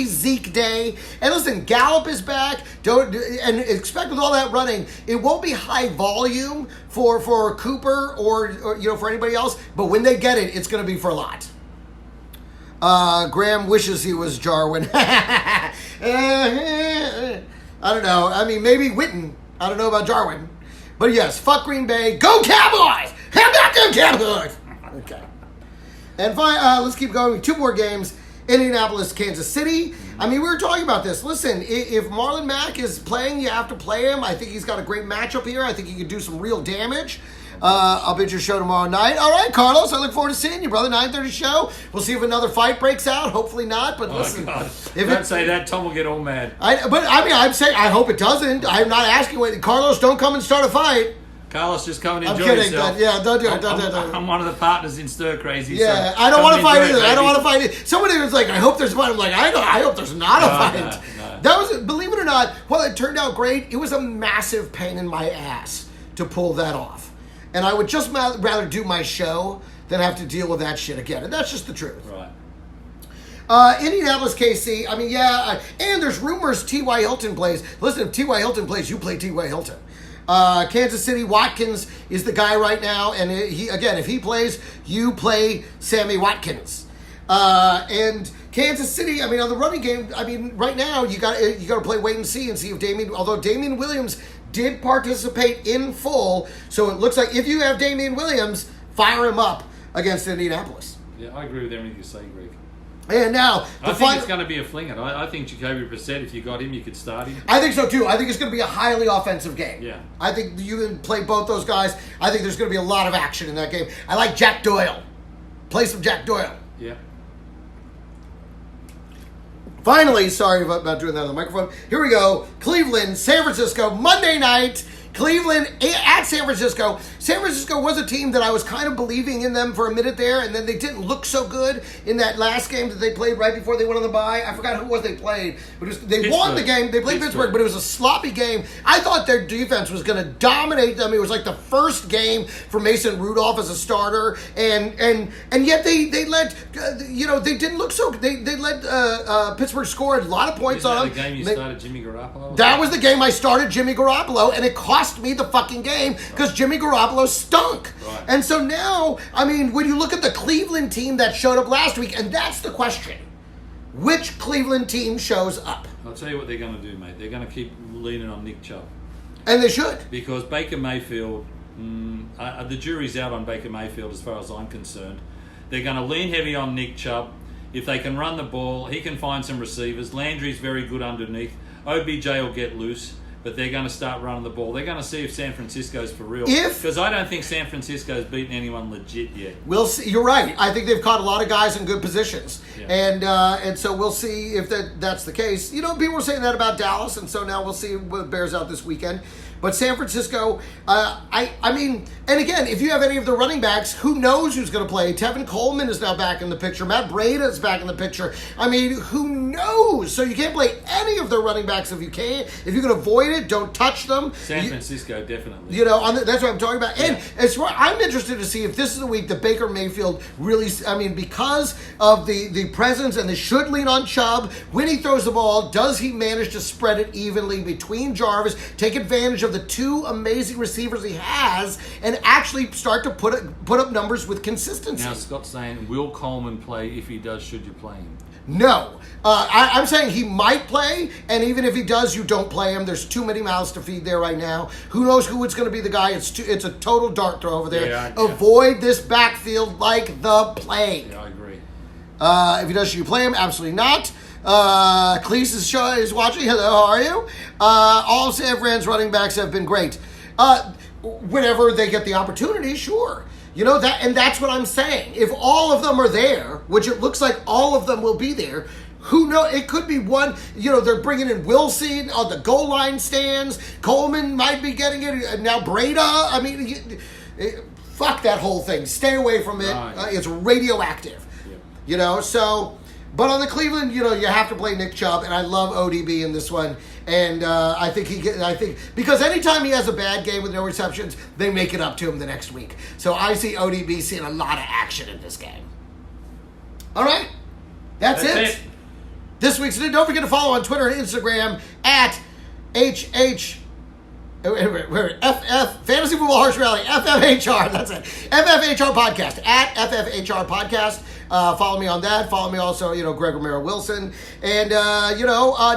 Zeke day. And listen, Gallup is back. And expect with all that running, it won't be high volume for Cooper or for anybody else, but when they get it, it's going to be for a lot. Graham wishes he was Jarwin. I don't know. I mean, maybe Witten. I don't know about Jarwin. But yes, fuck Green Bay. Go Cowboys! How about Get hooked. Okay. And let's keep going. 2 more games. Indianapolis, Kansas City. I mean, we were talking about this. Listen, if Marlon Mack is playing, you have to play him. I think he's got a great matchup here. I think he can do some real damage. I'll be at your show tomorrow night. All right, Carlos, I look forward to seeing you, brother. 9:30 show. We'll see if another fight breaks out. Hopefully not, but listen. God. Don't say that. Tom will get all mad. I'm saying I hope it doesn't. I'm not asking what. Carlos, don't come and start a fight. Carlos, just come and enjoy I'm kidding, yourself. Yeah, don't do it. I'm one of the partners in Stir Crazy. Yeah, so I don't want to fight enjoy either. it, I don't baby. want to fight either. Somebody was like, I hope there's a fight. I'm like, I hope there's not a fight. No. That was, believe it or not, while it turned out great, it was a massive pain in my ass to pull that off. And I would just rather do my show than have to deal with that shit again. And that's just the truth. Right. Indianapolis, KC. I mean, yeah. And there's rumors T.Y. Hilton plays. Listen, if T.Y. Hilton plays, you play T.Y. Hilton. Kansas City, Watkins is the guy right now. And if he plays, you play Sammy Watkins. And Kansas City, I mean, on the running game, I mean, right now, you got to play wait and see if although Damian Williams did participate in full, so it looks like if you have Damian Williams, fire him up against Indianapolis. Yeah, I agree with everything you say, Greg. And now, I think it's going to be a flinger. I think Jacoby Brissett, if you got him, you could start him. I think so too. I think it's going to be a highly offensive game. Yeah. I think you can play both those guys. I think there's going to be a lot of action in that game. I like Jack Doyle. Play some Jack Doyle. Yeah. Finally, sorry about doing that on the microphone. Here we go. Cleveland, San Francisco, Monday night. Cleveland at San Francisco. San Francisco was a team that I was kind of believing in them for a minute there, and then they didn't look so good in that last game that they played right before they went on the bye. I forgot who it was they played. But they won the game. They played Pittsburgh, but it was a sloppy game. I thought their defense was going to dominate them. It was like the first game for Mason Rudolph as a starter, and yet they let they didn't look so. They let Pittsburgh score a lot of points on them. The game you started Jimmy Garoppolo. That was the game I started Jimmy Garoppolo, and it cost me the fucking game because Jimmy Garoppolo stunk. Right. And so now, I mean, when you look at the Cleveland team that showed up last week, and that's the question, which Cleveland team shows up? I'll tell you what they're going to do, mate. They're going to keep leaning on Nick Chubb. And they should. Because Baker Mayfield, the jury's out on Baker Mayfield as far as I'm concerned. They're going to lean heavy on Nick Chubb. If they can run the ball, he can find some receivers. Landry's very good underneath. OBJ will get loose. But they're going to start running the ball. They're going to see if San Francisco's for real. Because I don't think San Francisco's beaten anyone legit yet. We'll see. You're right. I think they've caught a lot of guys in good positions. Yeah. And so we'll see if that's the case. You know, people were saying that about Dallas, and so now we'll see what bears out this weekend. But San Francisco, I mean, and again, if you have any of the running backs, who knows who's going to play? Tevin Coleman is now back in the picture. Matt Breida is back in the picture. I mean, who knows? So you can't play any of the running backs if you can. If you can avoid it, don't touch them. San Francisco, definitely. You know, that's what I'm talking about. And I'm interested to see if this is the week that Baker Mayfield really, I mean, because of the presence, and they should lean on Chubb, when he throws the ball, does he manage to spread it evenly between Jarvis, take advantage of the two amazing receivers he has, and actually start to put up numbers with consistency? Now, Scott's saying, will Coleman play? If he does, should you play him? No. I'm saying he might play, and even if he does, you don't play him. There's too many mouths to feed there right now. Who knows who it's going to be the guy? It's a total dart throw over there. Yeah. Avoid this backfield like the plague. Yeah, I agree. If he does, should you play him? Absolutely not. Cleese is watching. Hello, how are you? All of San Fran's running backs have been great. Whenever they get the opportunity, sure. You know, that's what I'm saying. If all of them are there, which it looks like all of them will be there, who knows? It could be one. You know, they're bringing in Wilson on the goal line stands. Coleman might be getting it. Now Breida. I mean, fuck that whole thing. Stay away from it. It's radioactive. Yeah. You know, so... But on the Cleveland, you know, you have to play Nick Chubb, and I love ODB in this one. And I think because anytime he has a bad game with no receptions, they make it up to him the next week. So I see ODB seeing a lot of action in this game. All right, that's it. This week's Don't forget to follow on Twitter and Instagram at FF Fantasy Football Horse Rally, FFHR. That's it. FFHR Podcast at FFHR Podcast. Follow me on that. Follow me also, Greg Romero Wilson. And,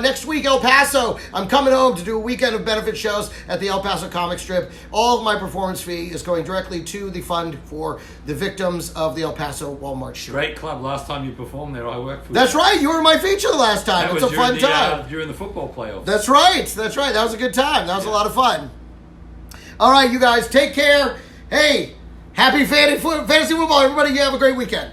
next week, El Paso. I'm coming home to do a weekend of benefit shows at the El Paso comic strip. All of my performance fee is going directly to the fund for the victims of the El Paso Walmart shooting. Great club. Last time you performed there, I worked for That's right. You were my feature last time. That It's was a fun time. during the football playoffs. That's right. That was a good time. That was a lot of fun. All right, you guys, take care. Hey, happy fantasy football. Everybody, you have a great weekend.